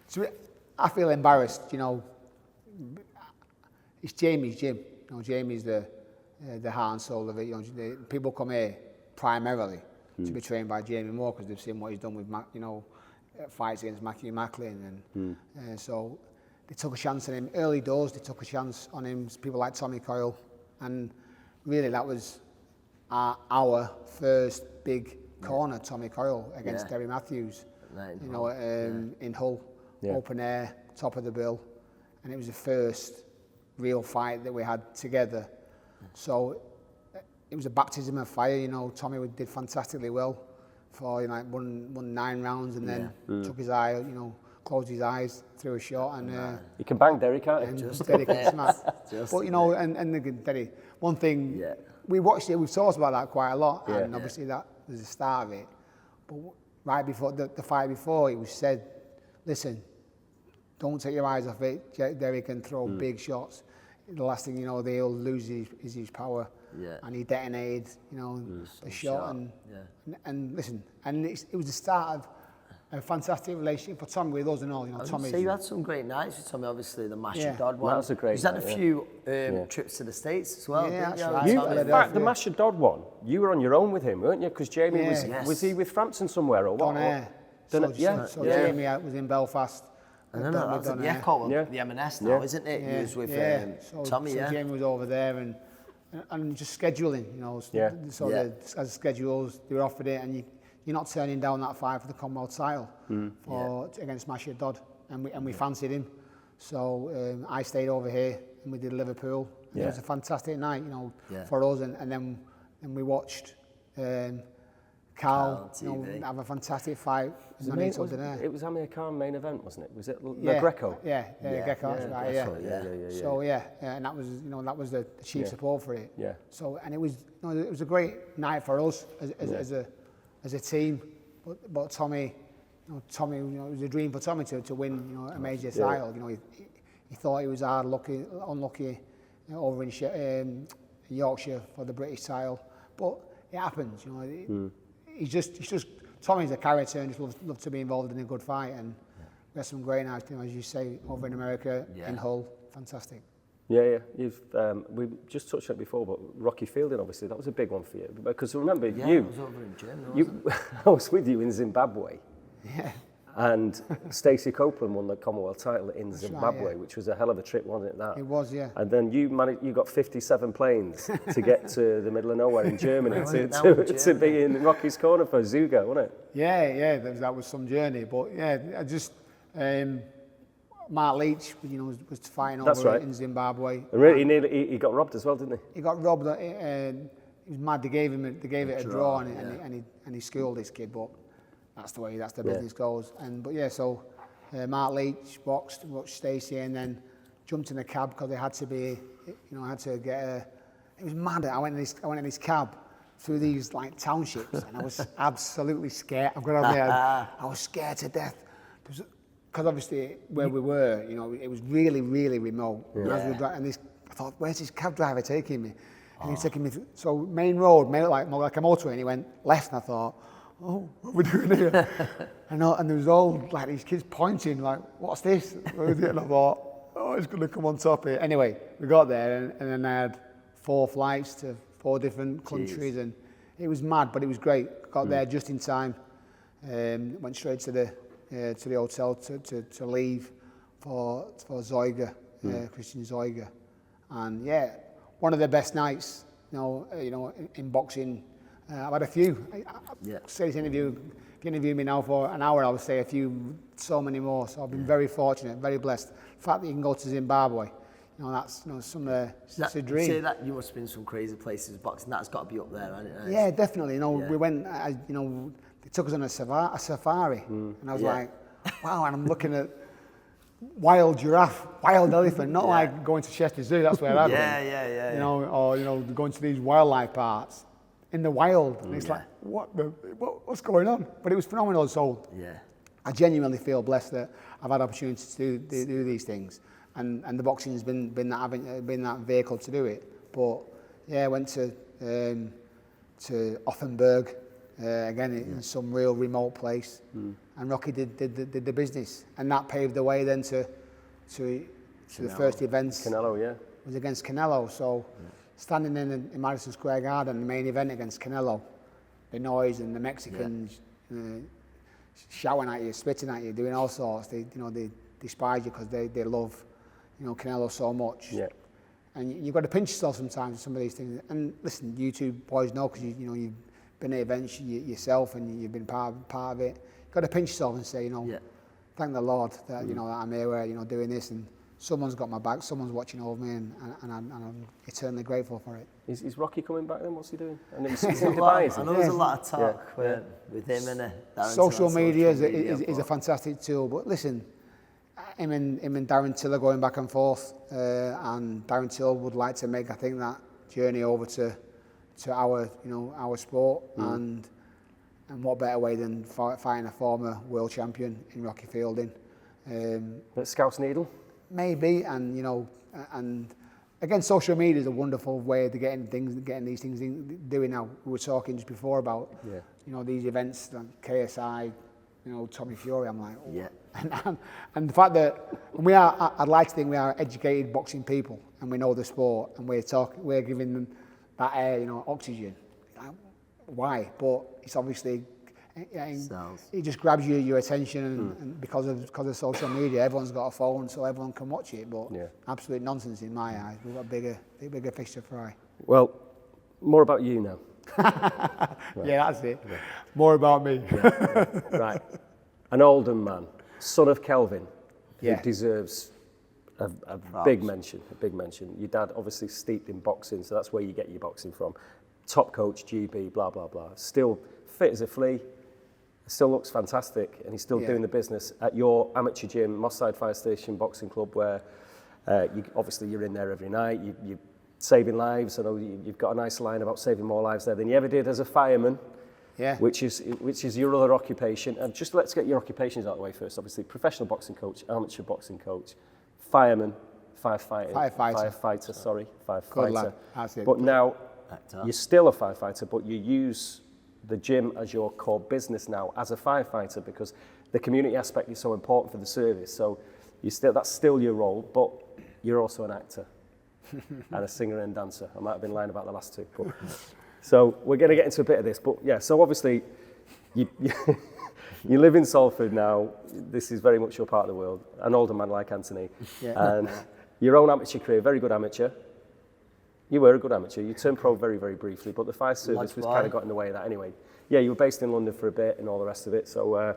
So I feel embarrassed. You know, it's Jamie's gym. You know, Jamie's the heart and soul of it. You know, people come here primarily to be trained by Jamie Moore because they've seen what he's done with fights against Matthew Macklin, and so they took a chance on him. Early doors, they took a chance on him. People like Tommy Coyle, and really that was our first big corner. Tommy Coyle against Derry Matthews, in Hull, open air, top of the bill, and it was the first real fight that we had together. So it was a baptism of fire. You know, Tommy did fantastically well. For won 9 rounds and then took his eye, closed his eyes, threw a shot, and you can bang Derry, can't you? And Derry can smack. But and Derry, one thing we watched it, we've talked about that quite a lot, and obviously that was the start of it. But right before the fight before, it was said, listen, don't take your eyes off it. Derry can throw big shots. The last thing you know, they'll lose his power. And he detonated, the shot. And listen, and it was the start of a fantastic relationship for Tommy with us and all. Tommy. So you had some great nights with Tommy. Obviously, the Masher Dodd one. That was a great. He's had a few trips to the States as well. Yeah, that's right. In fact, the Masher Dodd one, you were on your own with him, weren't you? Because Jamie was he with Frampton somewhere or what? So Jamie was in Belfast. I don't know. The M&S now, isn't it? He was with Tommy. So Jamie was over there and just scheduling, as schedules, they were offered it, and you're not turning down that fight for the Commonwealth title against Masher Dodd, and we fancied him. So I stayed over here and we did Liverpool. And it was a fantastic night, for us, and then we watched Carl have a fantastic fight. It was Amir Khan main event, wasn't it? Was it Greco? Greco, that's right. So and that was the chief support for it. Yeah. So and it was a great night for us as a team. But Tommy, it was a dream for Tommy to win a major title. He thought he was unlucky over in Yorkshire for the British title, but it happens. He's just Tommy's a character and just loves to be involved in a good fight, and we had some great nights, as you say, over in America, in Hull. Fantastic. Yeah. We just touched on it before, but Rocky Fielding, obviously, that was a big one for you. Because remember, I was over in Germany, I was with you in Zimbabwe. Yeah. And Stacey Copeland won the Commonwealth title in Zimbabwe, which was a hell of a trip, wasn't it? That it was, yeah. And then you got 57 planes to get to the middle of nowhere in Germany to be in Rocky's corner for Zuga, wasn't it? Yeah, that was some journey. But I just Mark Leach, was fighting over in Zimbabwe. And really, he got robbed as well, didn't he? He got robbed. He was mad. They gave it a draw, and he schooled this kid, but. That's the way the business goes. So Mark Leach watched Stacey and then jumped in a cab because they had to be, I had to get it was mad. I went in this cab through these townships and I was absolutely scared. I've got to admit, I was scared to death. Because obviously where we were, it was really, really remote. Yeah. And I thought, where's this cab driver taking me? And he was taking me through, so main road, made it like a motorway, and he went left and I thought, oh, what are we doing here? And there was all these kids pointing, what's this? And I thought, oh, it's going to come on top here. Anyway, we got there and then I had 4 flights to 4 different countries. And it was mad, but it was great. Got there just in time. Went straight to the hotel to leave for Zoiga, Christian Zoiga. And one of the best nights, in boxing. I've had a few. Say this interview, if you interview me now for an hour, I would say so many more. So I've been very fortunate, very blessed. The fact that you can go to Zimbabwe, that's it's a dream. Say that you must have been some crazy places boxing. That's got to be up there, hasn't it? Yeah, definitely. We went. they took us on a safari, and I was like, wow, and I'm looking at wild giraffe, wild elephant, not like going to Chester Zoo, that's where I've been. You know, or, you know, going to these wildlife parks in the wild, and it's like, what's going on? But it was phenomenal, so I genuinely feel blessed that I've had opportunities to do these things, and the boxing's been that vehicle to do it. But yeah, I went to Offenburg, again in some real remote place, and Rocky did the business, and that paved the way then to the first events. Canelo, was against Canelo, so standing in Madison Square Garden, the main event against Canelo, the noise and the Mexicans shouting at you, spitting at you, doing all sorts. They despise you because they love, you know, Canelo so much. Yeah. And you've got to pinch yourself sometimes with some of these things. And listen, you two boys know, because you've been at events yourself and you've been part of it. You've got to pinch yourself and say, you know, thank the Lord that you know that I'm here, you know, doing this, and someone's got my back, someone's watching over me, and I'm eternally grateful for it. Is Rocky coming back then? What's he doing? And he's I know there's a lot of talk with him and social media is a fantastic tool, but listen, him and Darren Till are going back and forth, and Darren Till would like to make, I think, that journey over to our sport, and what better way than fighting a former world champion in Rocky Fielding. At Scouse Needle? Maybe, and you know, and again, social media is a wonderful way of getting these things doing now. We were talking just before about you know, these events like KSI, you know, Tommy Fury. I'm like, and the fact that I'd like to think we are educated boxing people, and we know the sport, and we're giving them that air, you know, oxygen. Why? But it's obviously it just grabs your attention, and because of social media, everyone's got a phone, so everyone can watch it. But absolute nonsense in my eyes. We've got bigger fish to fry. Well, more about you now. Yeah, that's it. Yeah. More about me. Right. An Oldham man, son of Kelvin, who deserves a big mention. A big mention. Your dad obviously steeped in boxing, so that's where you get your boxing from. Top coach, GB, blah blah blah. Still fit as a flea. Still looks fantastic, and he's still doing the business at your amateur gym, Moss Side Fire Station Boxing Club, where you're in there every night. You're saving lives. I know you've got a nice line about saving more lives there than you ever did as a fireman. Yeah. Which is your other occupation. And just let's get your occupations out of the way first. Obviously, professional boxing coach, amateur boxing coach, fireman, firefighter. Good lad. That's it. But now you're still a firefighter, but you use the gym as your core business now as a firefighter, because the community aspect is so important for the service. So that's still your role, but you're also an actor and a singer and dancer. I might have been lying about the last two. But so we're going to get into a bit of this, but so obviously you live in Salford now. This is very much your part of the world. An older man like Anthony, and your own amateur career, very good amateur. You were a good amateur. You turned pro very, very briefly, but the fire service was kind of got in the way of that anyway. Yeah, you were based in London for a bit and all the rest of it. So,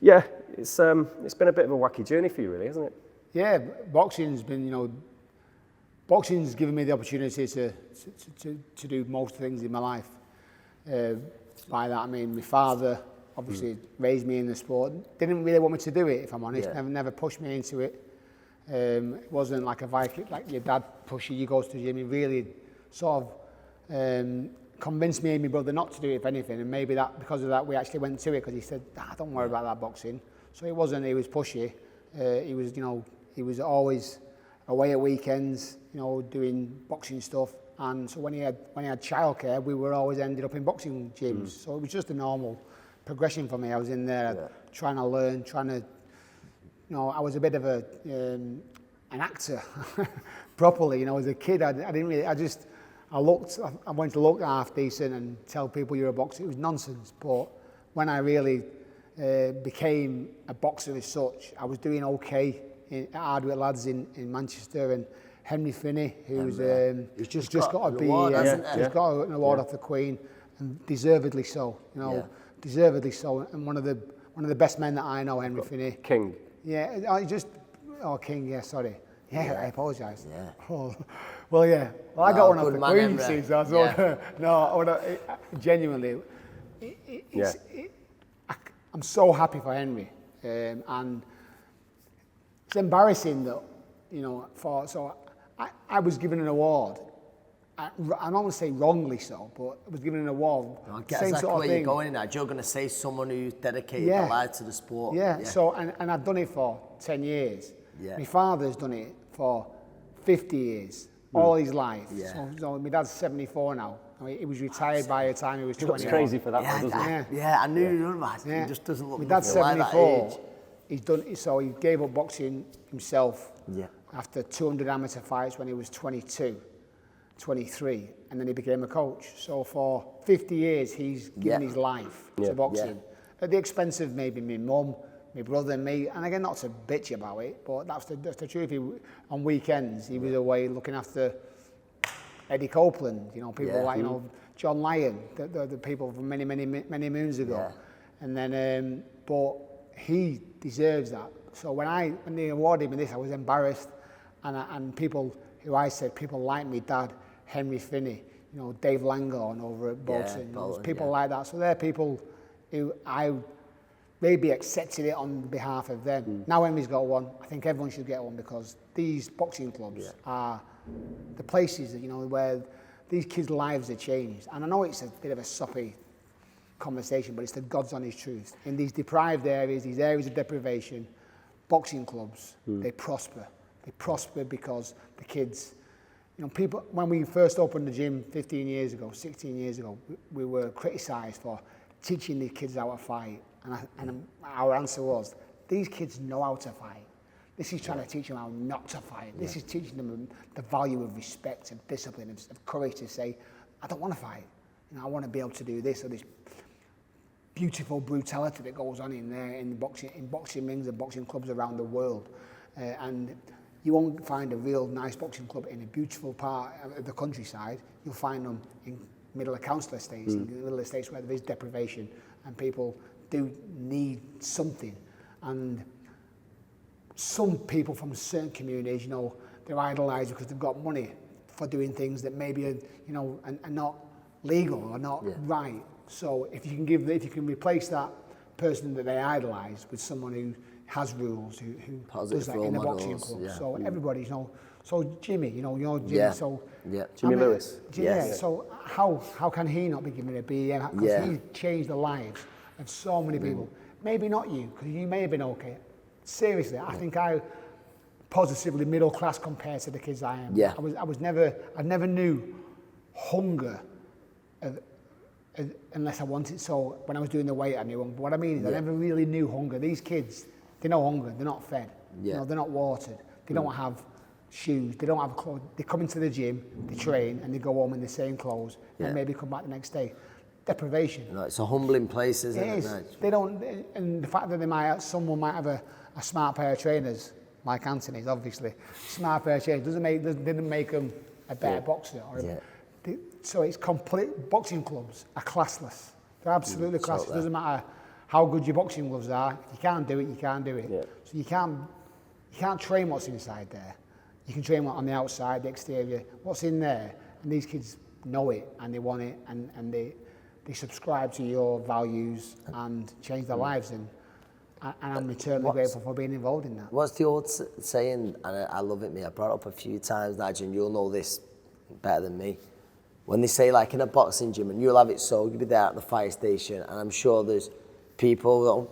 it's been a bit of a wacky journey for you, really, hasn't it? Yeah, boxing's given me the opportunity to do most things in my life. By that I mean my father obviously raised me in the sport. Didn't really want me to do it, if I'm honest. Never pushed me into it. It wasn't like a Viking, like your dad pushed you go to the gym. He really sort of convinced me and my brother not to do it, if anything, and maybe that because of that we actually went to it, because he said, don't worry about that boxing. So it wasn't he was pushy. He was always away at weekends, doing boxing stuff, and so when he had childcare, we were always ended up in boxing gyms. So it was just a normal progression for me. I was in there trying to learn, I was a bit of an actor properly. As a kid, I wanted to look half decent and tell people you're a boxer. It was nonsense. But when I really became a boxer as such, I was doing okay at Hardwick Lads in Manchester, and Henry Finney, who's just got an award off the Queen, and deservedly so. Deservedly so, and one of the best men that I know, Henry Finney. King. Yeah, King. Yeah, sorry. Yeah, I apologise. Yeah. Oh, well, yeah. Well, I got one off the Queen, see, so I thought, genuinely, I'm so happy for Henry, and it's embarrassing that, you know, I was given an award. I don't want to say wrongly so, but I was given an award. I get exactly where you're going in that. You're going to say someone who's dedicated their life to the sport. Yeah. So, and I've done it for 10 years. Yeah. My father's done it for 50 years, all his life. Yeah. So my dad's 74 now. I mean, he was retired by the time he was 20. It's crazy for that one, doesn't it? Yeah, I knew he just doesn't look my dad's like 74. that age. He's done, so he gave up boxing himself after 200 amateur fights when he was 22, 23, and then he became a coach. So for 50 years, he's given his life to boxing. At the expense of maybe my mum, my brother and me, and again, not to bitch about it, but that's the truth. On weekends, he was away looking after Eddie Copeland, you know, people like, you know, John Lyon, the people from many moons ago. Yeah. And then, but he deserves that. So when they awarded me this, I was embarrassed, and people who I said, people like me dad, Henry Finney, you know, Dave Langorn over at boxing, people like that. So they're people who I maybe accepted it on behalf of them. Now Henry's got one. I think everyone should get one, because these boxing clubs are the places that, you know, where these kids' lives are changed. And I know it's a bit of a soppy conversation, but it's the God's honest truth. In these deprived areas, these areas of deprivation, boxing clubs, they prosper. They prosper because the kids, you know, people, when we first opened the gym 15 years ago, 16 years ago, we were criticised for teaching the kids how to fight. And our answer was, these kids know how to fight. This is trying to teach them how not to fight. This is teaching them the value of respect, of discipline, of courage to say, I don't want to fight. You know, I want to be able to do this, or this beautiful brutality that goes on in there in boxing rings and boxing clubs around the world. And you won't find a real nice boxing club in a beautiful part of the countryside. You'll find them in middle of council estates, in the middle of estates where there is deprivation, and people do need something. And some people from certain communities, you know, they're idolised because they've got money for doing things that maybe are, you know, are not legal or not right. So if you can replace that person that they idolise with someone who has rules, who does that in a boxing club. Yeah. So everybody, you know, so Jimmy, you know Jimmy, Jimmy Lewis. So how can he not be given a BEM? Because he changed the lives of so many people. Maybe not you, because you may have been okay. Seriously, I think I positively middle class compared to the kids I am. Yeah. I never knew hunger unless I wanted. So when I was doing the weight, I knew hunger. But what I mean is I never really knew hunger. These kids, they know hunger. They're not fed. You know, they're not watered. They don't have shoes. They don't have clothes. They come into the gym, they train, and they go home in the same clothes, and maybe come back the next day. Deprivation. No, it's a humbling place, isn't it? It is. They don't, and the fact that someone might have a smart pair of trainers, like Anthony's, obviously, smart pair of trainers didn't make them a better boxer. So it's complete. Boxing clubs are classless. They're absolutely classless. It doesn't matter how good your boxing gloves are. If you can't do it, you can't do it. Yeah. So you can't train what's inside there. You can train what on the outside, the exterior, what's in there. And these kids know it, and they want it, and they subscribe to your values and change their lives. And I'm eternally grateful for being involved in that. What's the old saying, and I love it, me, I brought it up a few times, Nigel, and you'll know this better than me. When they say, like, in a boxing gym, and you'll have it so, you'll be there at the fire station, and I'm sure there's people that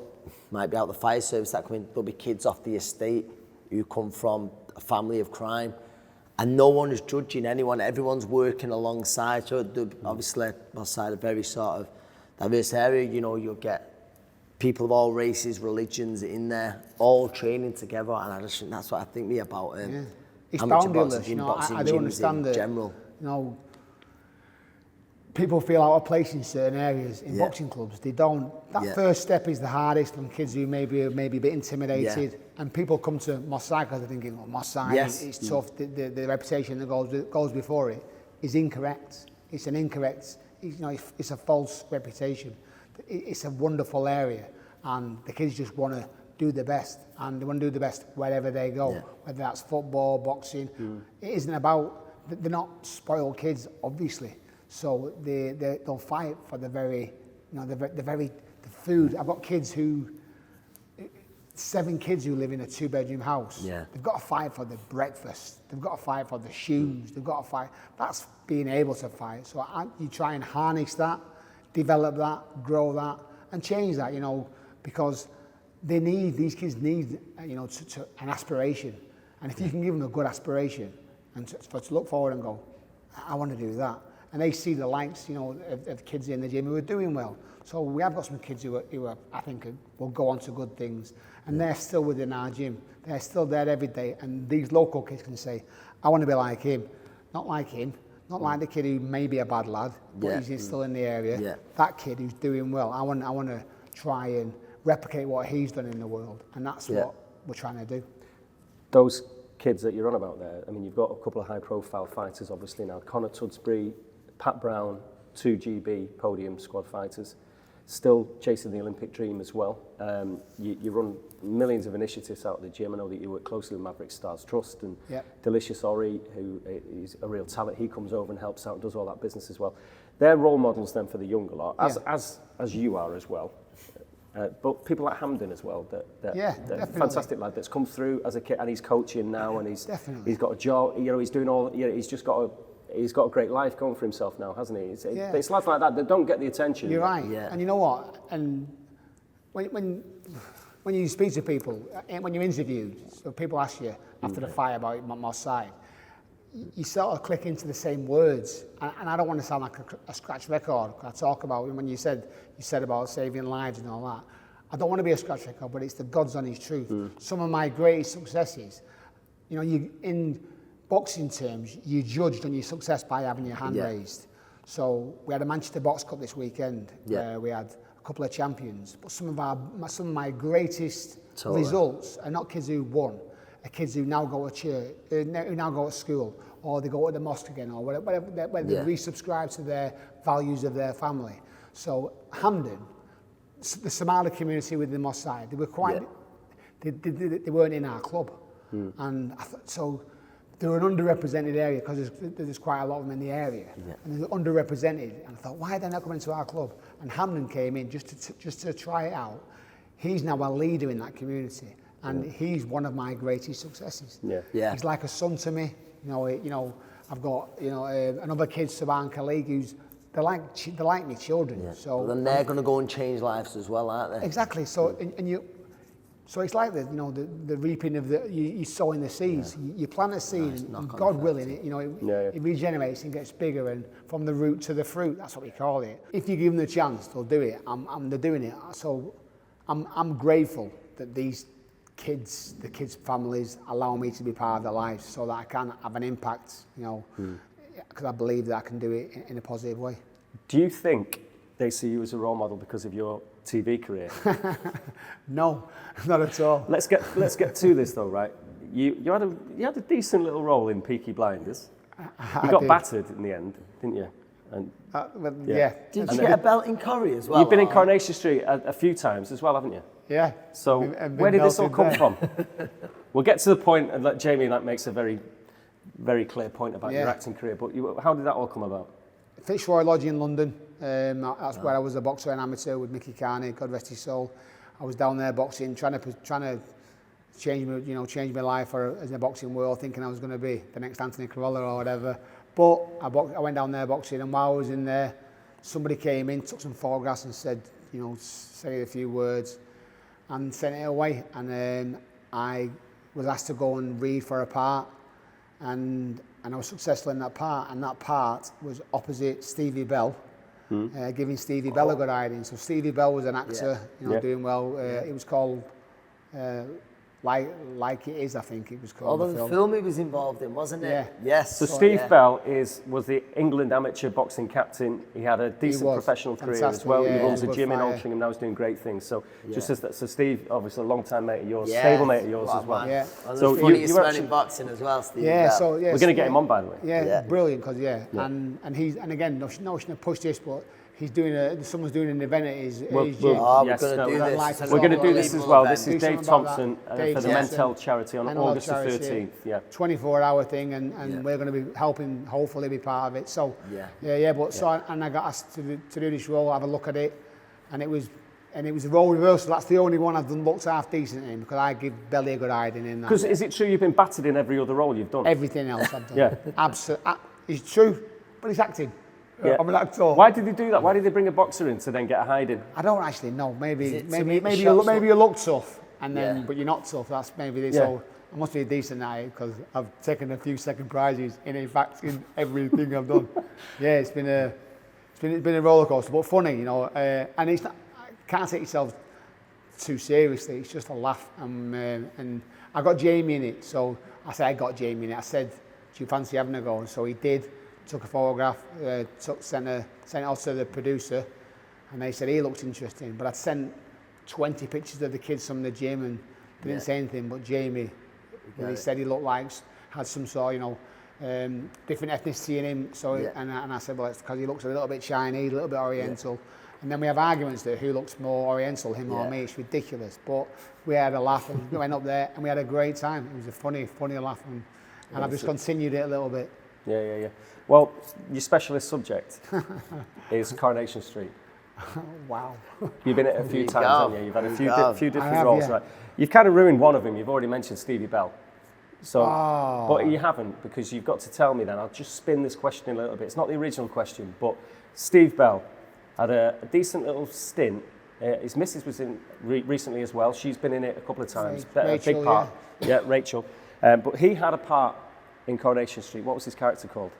might be out the fire service that come in, there'll be kids off the estate who come from a family of crime, and no one is judging anyone, everyone's working alongside. So obviously, outside a very sort of diverse area, you know, you'll get people of all races, religions in there, all training together, and I just think that's what I think about it's boundless, you know. I do understand that, general. You know, people feel out of place in certain areas in boxing clubs. They don't. That first step is the hardest from kids who maybe a bit intimidated. And people come to Mossad because they're thinking, well, Mossad, it's tough. The reputation that goes before it is incorrect. It's an incorrect. It's a false reputation. It's a wonderful area, and the kids just want to do the best, and they want to do the best wherever they go, whether that's football, boxing. It isn't about. They're not spoiled kids, obviously. So they'll fight for the food. I've got 7 kids who live in a 2-bedroom house. Yeah. They've got to fight for their breakfast. They've got to fight for their shoes. They've got to fight. That's being able to fight. So you try and harness that, develop that, grow that, and change that, because these kids need, an aspiration. And if you can give them a good aspiration and to look forward and go, I want to do that. And they see the likes, of kids in the gym who are doing well. So we have got some kids who are I think, will go on to good things. And they're still within our gym. They're still there every day. And these local kids can say, I want to be like him. Not like him. Not like the kid who may be a bad lad, but he's still in the area. Yeah. That kid who's doing well, I want to try and replicate what he's done in the world. And that's what we're trying to do. Those kids that you're on about there, I mean, you've got a couple of high-profile fighters, obviously now. Connor Tudsbury, Pat Brown, 2 GB podium squad fighters, still chasing the Olympic dream as well. You run millions of initiatives out of the gym. I know that you work closely with Maverick Stars Trust and Delicious Ori, who is a real talent. He comes over and helps out and does all that business as well. They're role models then for the younger lot, as you are as well. But people like Hamden as well, that fantastic lad that's come through as a kid, and he's coaching now, and he's got a job. He's doing all. He's just got a great life going for himself now, hasn't he? It's life like that don't get the attention. You're right. Yeah. And you know what? And when you speak to people, when you interview, so people ask you after the fight about my side, you sort of click into the same words. And I don't want to sound like a scratch record. I talk about when you said about saving lives and all that. I don't want to be a scratch record, but it's the God's honest truth. Some of my greatest successes, in boxing terms, you judged on your success by having your hand raised. So we had a Manchester Box Cup this weekend where we had a couple of champions. But some of my greatest results are not kids who won, are kids who now go to church, who now go to school, or they go to the mosque again, or whatever they resubscribe to their values of their family. So Hamden, the Somali community within the mosque side, they were quite, they weren't in our club, and so. They were an underrepresented area because there's quite a lot of them in the area, and they're underrepresented. And I thought, why are they not coming to our club? And Hamden came in just to try it out. He's now a leader in that community, and he's one of my greatest successes. He's like a son to me. I've got another kid, Saban Khalid, who's they're like me children. Yeah. So then they're going to go and change lives as well, aren't they? Exactly. So So it's like the reaping of you sowing the seeds. You plant a seed, and God willing, it regenerates and gets bigger, and from the root to the fruit. That's what we call it. If you give them the chance, they'll do it. They're doing it. So I'm grateful that these kids, the kids' families, allow me to be part of their lives, so that I can have an impact. Because I believe that I can do it in a positive way. Do you think they see you as a role model because of your TV career? No, not at all. Let's get to this though, right? You had a decent little role in Peaky Blinders. You got battered in the end, didn't you? And yeah. Did you get a belt in Corrie as well? You've been in Coronation Street a few times as well, haven't you? Yeah. So where did this all come from? We'll get to the point and let Jamie makes a very, very clear point about your acting career. But how did that all come about? Fitzroy Lodge in London. That's where I was a boxer and amateur with Mickey Carney, God rest his soul. I was down there boxing, trying to change my life in the boxing world, thinking I was going to be the next Anthony Crolla or whatever. But I went down there boxing, and while I was in there, somebody came in, took some photographs, and said, say a few words, and sent it away. And I was asked to go and read for a part, and I was successful in that part. And that part was opposite Stevie Bell. Giving Stevie Bell a good idea. So Stevie Bell was an actor, doing well. It was called Like It Is, I think it was called. The film he was involved in, wasn't it? Yeah. Yes. So Steve Bell was the England amateur boxing captain. He had a decent professional career as well. He runs a gym in Altrincham now. He's doing great things. So so Steve, obviously a long-time mate of yours, stable mate of yours as well. Yeah. So you were in boxing as well, Steve. Yeah. Bell. So we're going to get him on, by the way. Yeah. Brilliant, because and again, no shouldn't have pushed this, but. Someone's doing an event at his gym. We're going to do this as well. This is Dave Thompson for the Mentel charity on August the 13th. Yeah. 24-hour thing, and we're going to be helping, hopefully, be part of it. So, I got asked to do this role, have a look at it, and it was And it was the role reversal. That's the only one I've done looked half decent in, because I give belly a good hiding in that. Because is it true you've been battered in every other role you've done? Everything else I've done. Yeah. Absolutely. It's true, but it's acting. Yeah. I'm an actor. Why did they do that? Why did they bring a boxer in to then get a hiding? I don't actually know. Maybe shots you look tough, and then Yeah. but you're not tough. That's maybe this. Yeah. So I must be a decent night, because I've taken a few second prizes in fact in everything I've done. Yeah, it's been a roller coaster, but funny, you know. And it's not, can't take yourself too seriously. It's just a laugh. And I got Jamie in it, so I said I got Jamie in it. I said, "Do you fancy having a go?" And so he did. Took a photograph, sent it out to the producer, and they said he looked interesting. But I'd sent 20 pictures of the kids from the gym, and they didn't say anything. But Jamie, he said he looked like had some sort, you know, different ethnicity in him. So and I said, well, it's because he looks a little bit Chinese, a little bit Oriental. And then we have arguments there, who looks more Oriental, him or me. It's ridiculous. But we had a laugh, and we went up there, and we had a great time. It was a funny laugh, and I've just continued it a little bit. Yeah. Well, your specialist subject is Coronation Street. Wow. You've been in it a few times, haven't you? You've had a few different roles, yeah. right? You've kind of ruined one of them. You've already mentioned Stevie Bell. So, but you haven't, because you've got to tell me then. I'll just spin this question a little bit. It's not the original question, but Steve Bell had a decent little stint. His missus was in recently as well. She's been in it a couple of times. Rachel, a big part. Yeah, Rachel. But he had a part in Coronation Street. What was his character called?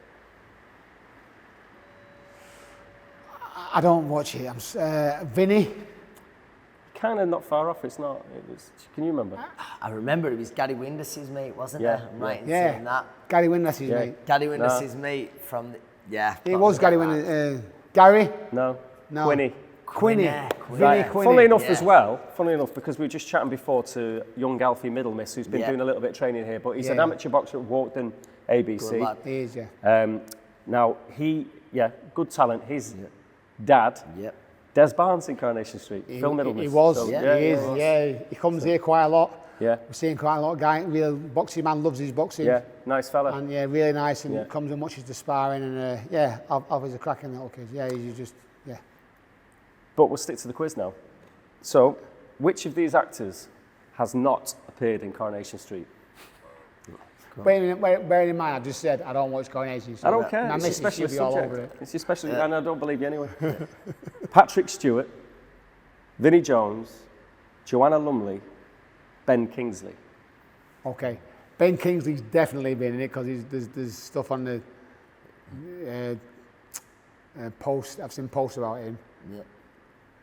I don't watch it. I'm Vinny. Kind of not far off. It's not. It was. Can you remember? I remember it was Gary Windus's mate, wasn't Yeah, it? I'm right in yeah. saying that. Gary Windus's mate. Gary Windus's mate from It was Gary Windus. Gary? No. No. Quinny. Quinny. Right. Quinny. Funnily enough as well, because we were just chatting before to young Alfie Middlemiss, who's been Yeah. doing a little bit of training here, but he's an amateur boxer at Walkden ABC. Good lad. He is, yeah. Now, good talent. His dad, Des Barnes in Coronation Street, Phil Middlemiss. He was, So, he is, yeah. He comes here quite a lot. Yeah. We're seeing quite a lot of guys. Real boxing man, loves his boxing. Yeah, nice fella. And yeah, really nice, and Yeah. comes and watches the sparring, and Alfie's a cracking little kid. Yeah, he's just, yeah. But we'll stick to the quiz now. So, which of these actors has not appeared in Coronation Street? Bearing in mind, I just said I don't watch Coronation Street. I don't care. My It's your missus should specialist be all subject. over it. It's your specialist, and I don't believe you anyway. Patrick Stewart, Vinnie Jones, Joanna Lumley, Ben Kingsley. Okay. Ben Kingsley's definitely been in it, because there's stuff on the post. I've seen posts about him.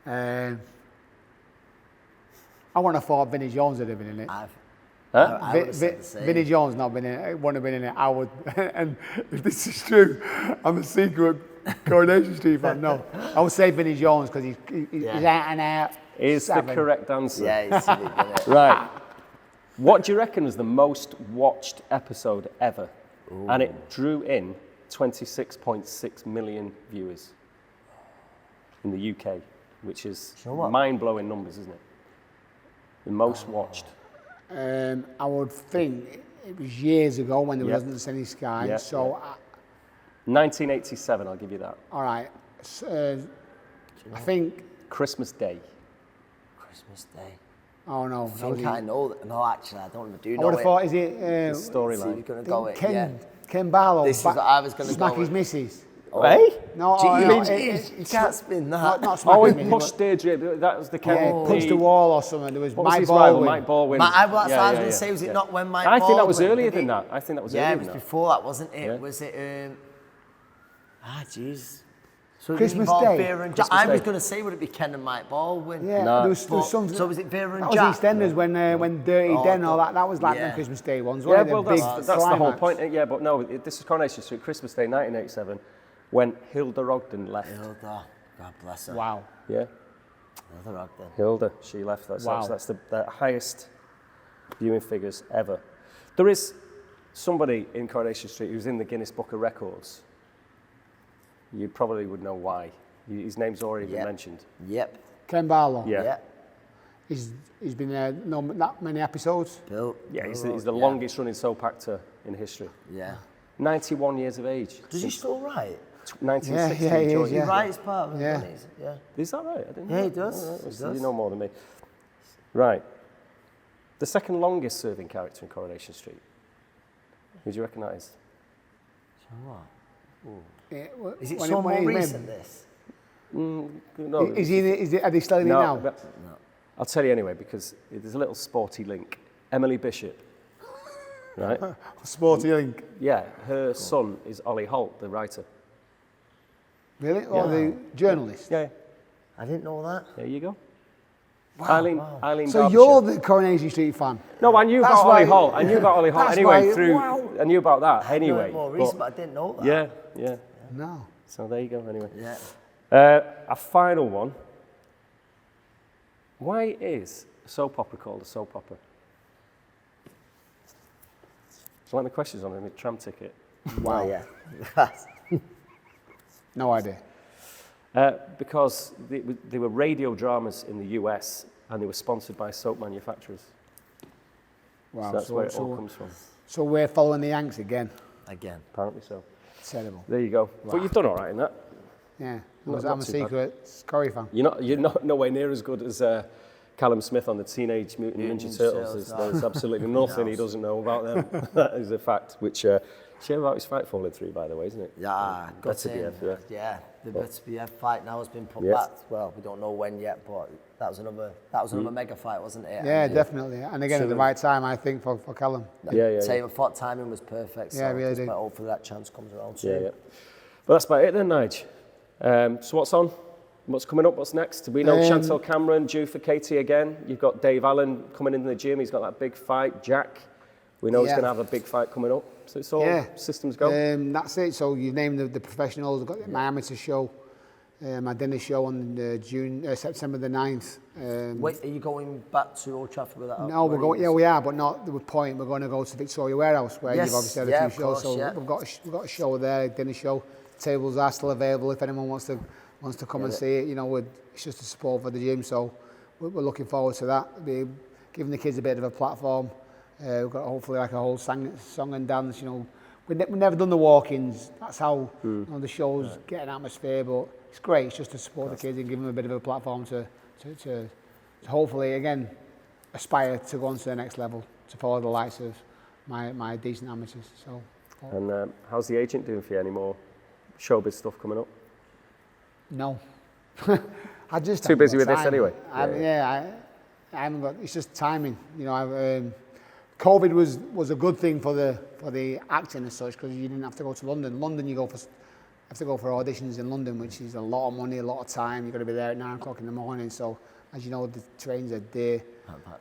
Yeah. I wouldn't have thought Vinnie Jones would have been in it. I would have said the same. Vinnie Jones not been in it. Wouldn't have been in it. I would. And if this is true, I'm a secret Coronation Street fan. No, I would say Vinnie Jones, because he's out and out. Is the correct answer. Yeah, he's silly, isn't it? Right. What do you reckon was the most watched episode ever? Ooh. And it drew in 26.6 million viewers in the UK, which is mind-blowing numbers, isn't it? The most watched. I would think it was years ago when there wasn't any Sky. Yeah, so, 1987, I'll give you that. All right. I think Christmas Day. Christmas Day. Oh no! I think I know that. No, actually, I don't do know it. I would have thought, is it storyline? Ken Barlow? This is what I was going to smack go his with. missus. Oh. Hey? No, You can't spin that. Not smack his he missus. pushed Deirdre. That was the Ken. Yeah, punched the wall or something. There was What was Mike his rival? Baldwin. Mike Baldwin. That's what I was going to say. Was it not when Mike Baldwin? I think that was earlier did than it? that. I think that was Yeah, earlier it was than that. before that, wasn't it? Yeah. Was it? Jeez. So Christmas involved Day. Vera and Christmas I was Day. going to say, would it be Ken and Mike Baldwin? Yeah, No. there was something. So was it Vera and that Jack? was EastEnders when Dirty Den, all that. That was like the Christmas Day ones. Yeah, One of well, the that's big the whole climax. point. Yeah, but no, this is Coronation Street, Christmas Day, 1987, when Hilda Ogden left. Hilda. God bless her. Wow. Yeah, Hilda Ogden. Hilda, she left. That's the highest viewing figures ever. There is somebody in Coronation Street who's in the Guinness Book of Records. You probably would know why. His name's already been mentioned. Yep. Ken Barlow. Yeah. Yep. He's been there not that many episodes. Bill. Yeah, he's the longest running soap actor in history. Yeah. 91 years of age. Does he still write? 1960 Yeah, he is, He writes part of it, Yeah. doesn't he? Yeah. Is that right? I didn't Yeah, know. he does. All right, He so does. you know more than me. Right. The second longest serving character in Coronation Street. Who do you reckon that is? So what? Yeah, Is it when so more when he made- recent, this? No. Are they still in it no, now? but- I'll tell you anyway because there's a little sporty link. Emily Bishop. Right? Sporty link. Yeah, her son is Ollie Holt, the writer. Really? Or the journalist? Yeah, I didn't know that. there you go. Wow. Eileen So Derbyshire. you're the Coronation Street fan? No, I knew That's about why- Ollie Holt. I knew about Ollie Holt That's anyway. why- wow. I knew about that I know anyway. it more recent, but I didn't know that. Yeah. No. So there you go. Anyway, Yeah. a final one. Why is a soap opera called a soap opera? So like my questions on a tram ticket. Wow. Yeah. No idea. Because they were radio dramas in the US and they were sponsored by soap manufacturers. Wow. So that's where it all comes from. So we're following the Yanks again. Again. Apparently so. Terrible. There you go. But you've done all right in that. Yeah. Not I'm a too bad. secret Corrie fan. You're not nowhere near as good as Callum Smith on the Teenage Mutant Ninja Turtles. There's absolutely nothing he doesn't know about them. That is a fact. Which shame about his fight falling through, by the way, isn't it? Yeah, got Better in. be, yeah. Yeah, the Better BF fight now has been put Yeah. back. Well, we don't know when yet, but that was another mega fight, wasn't it? Yeah, And definitely. And again, at the right time, I think, for Callum. Yeah. I thought timing was perfect. Yeah, so really just do. hopefully that chance comes around Yeah, soon. yeah. But that's about it then, Nige. So what's on? What's coming up? What's next? We know Chantel Cameron due for Katie again. You've got Dave Allen coming into the gym. He's got that big fight. Jack, we know he's Yeah. going to have a big fight coming up. So it's all systems go. That's it. So you've named the professionals. I've got my amateur show, my dinner show on September the 9th. Wait, are you going back to Old Trafford with that? No, we're going. Yeah, we are, but not the point. We're going to go to Victoria Warehouse, where Yes, you've obviously had yeah, a few shows. of course, So yeah. we've got a show there, a dinner show. Tables are still available if anyone wants to come and see it. You know, it's just a support for the gym. So we're looking forward to that. Giving the kids a bit of a platform. We've got hopefully like a whole song and dance. You know, we've never done the walk-ins. That's how you know, the shows get an atmosphere. But it's great. It's just to support the kids and give them a bit of a platform to hopefully again aspire to go on to the next level, to follow the likes of my decent amateurs. So. And how's the agent doing for you? Any more showbiz stuff coming up? No. I just Too haven't busy got with this time. anyway? I haven't got. It's just timing. You know, COVID was a good thing for the acting as such because you didn't have to go to London. London, you have to go for auditions in London, which is a lot of money, a lot of time. You've got to be there at 9 o'clock in the morning. So, as you know, the trains are there.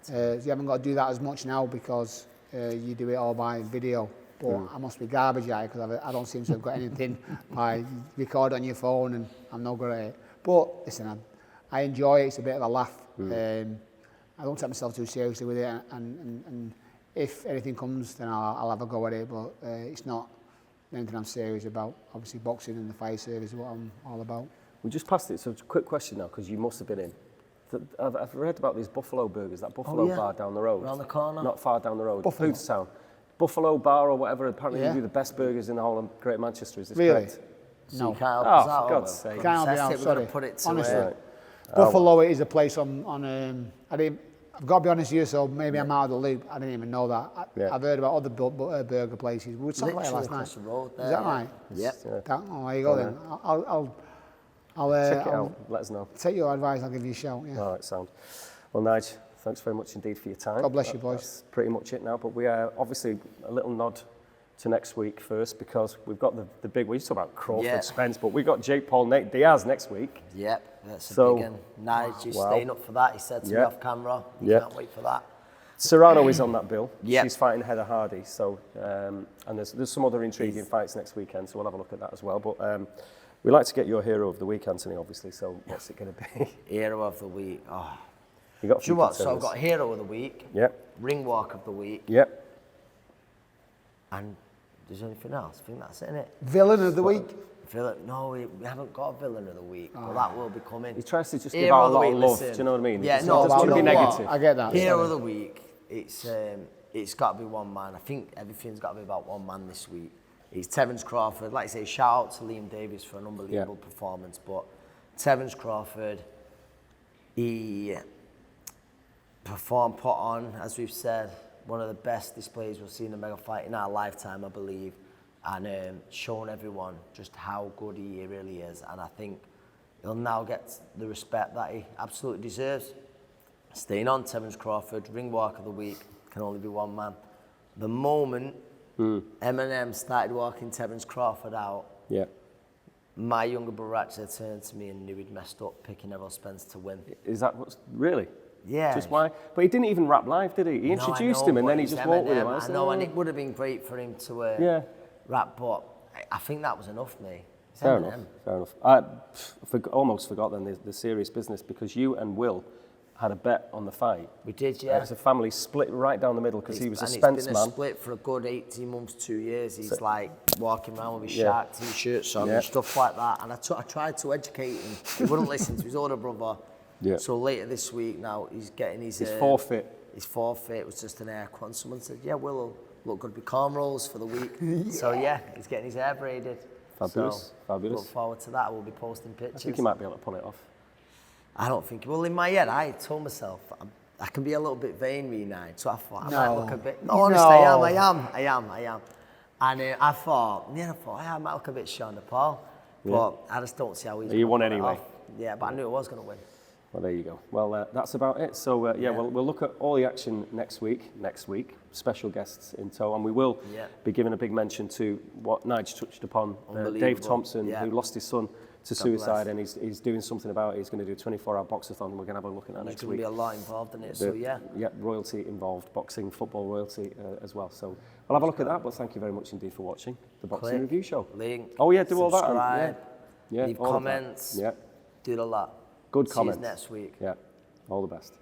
So you haven't got to do that as much now because you do it all by video. But I must be garbage at it because I don't seem to have got anything. I record on your phone and I'm no good at it. But listen, I enjoy it. It's a bit of a laugh. I don't take myself too seriously with it. And if anything comes, then I'll have a go at it. But it's not anything I'm serious about. Obviously, boxing and the fire service is what I'm all about. We just passed it. So it's a quick question now because you must have been in. I've read about these Buffalo Burgers, that Buffalo bar down the road. Around the corner? Not far down the road. Buffalo. Town. Buffalo Bar or whatever. Apparently Yeah. they do the best burgers in the whole of Greater Manchester. Is this Really? correct? So No. you can't help Oh, us for out. God's sake. Can't help you That's out, it, we're going sorry. to put it to Honestly. it. Buffalo is a place on I've got to be honest here, so maybe I'm out of the loop. I didn't even know that. I've heard about other burger places. We were talking about it last night. Across the road there, Is that yeah. right? Yep. There you go then. I'll Check it out. Let us know. take your advice. I'll give you a shout. Yeah. All right, sound. Well, Nige, thanks very much indeed for your time. God bless you, boys. That's pretty much it now. But we are obviously a little nod to next week first because we've got the big. We used to talk about Crawford, Spence, but we've got Jake Paul, Nate Diaz next week. Yep, that's a So- big one. Nige, you Wow. staying up for that? He said to me off camera. You Yeah. can't wait for that. Serrano is on that bill. Yep. She's fighting Heather Hardy. So and there's some other intriguing fights next weekend. So we'll have a look at that as well. But we like to get your hero of the week, Anthony. Obviously. So what's it going to be? Hero of the week. Oh. You got a Do few you know what? So I've contenders. got Hero of the week, Yep. Ring Walk of the week, Yep. and there's anything else? I think that's it, innit? Villain of the week. Villain? No, we haven't got a villain of the week, but that will be coming. He tries to just give Hero out a of the lot week, of love. listen. Do you know what I mean? Yeah, He no, doesn't want to be do you know what? negative. I get that. Hero sorry. of the week, it's got to be one man. I think everything's got to be about one man this week. He's Terence Crawford. Like I say, shout out to Liam Davies for an unbelievable performance. But Terence Crawford, he put on, as we've said, one of the best displays we've seen in a mega fight in our lifetime, I believe, and shown everyone just how good he really is. And I think he'll now get the respect that he absolutely deserves. Staying on Terence Crawford, ring walk of the week, can only be one man. The moment Eminem started walking Terence Crawford out, my younger brother actually turned to me and knew he'd messed up picking Errol Spence to win. Is that what's really? Yeah. Just why? But he didn't even rap live, did he? He introduced him and then he just walked with him. I know, and it would have been great for him to rap, but I think that was enough, mate. Fair enough. I almost forgot then the serious business, because you and Will had a bet on the fight. We did, yeah. It was a family split right down the middle because he was a Spence man. It's been a split for a good 18 months, 2 years. He's like walking around with his shark t-shirts on and stuff like that. And I tried to educate him. He wouldn't listen to his older brother. Yeah. So later this week now, he's getting his forfeit. His forfeit was just an haircut. And someone said, Will look good with cornrows for the week. So he's getting his hair braided. Fabulous. Look forward to that. We'll be posting pictures. I think he might be able to pull it off. I don't think. Well, in my head, I told myself I can be a little bit vain, me now. So I thought I might look a bit. No, honestly, I am. And I thought, I might look a bit Sean Paul, but I just don't see how he's. You won anyway. Yeah, but I knew I was going to win. Well, there you go. Well, that's about it. So we'll look at all the action next week. Special guests in tow, and we will be giving a big mention to what Nigel touched upon. Dave Thompson, who lost his son to suicide, and he's doing something about it. He's going to do a 24-hour boxathon, and we're going to have a look at that next week. There's going to be a lot involved in it, so yeah, royalty involved, boxing, football royalty as well. So we'll have a look at that, but thank you very much indeed for watching the Boxing Review Show. Link, do all that. Subscribe, leave comments, do a lot. Good comments. See you next week. Yeah, all the best.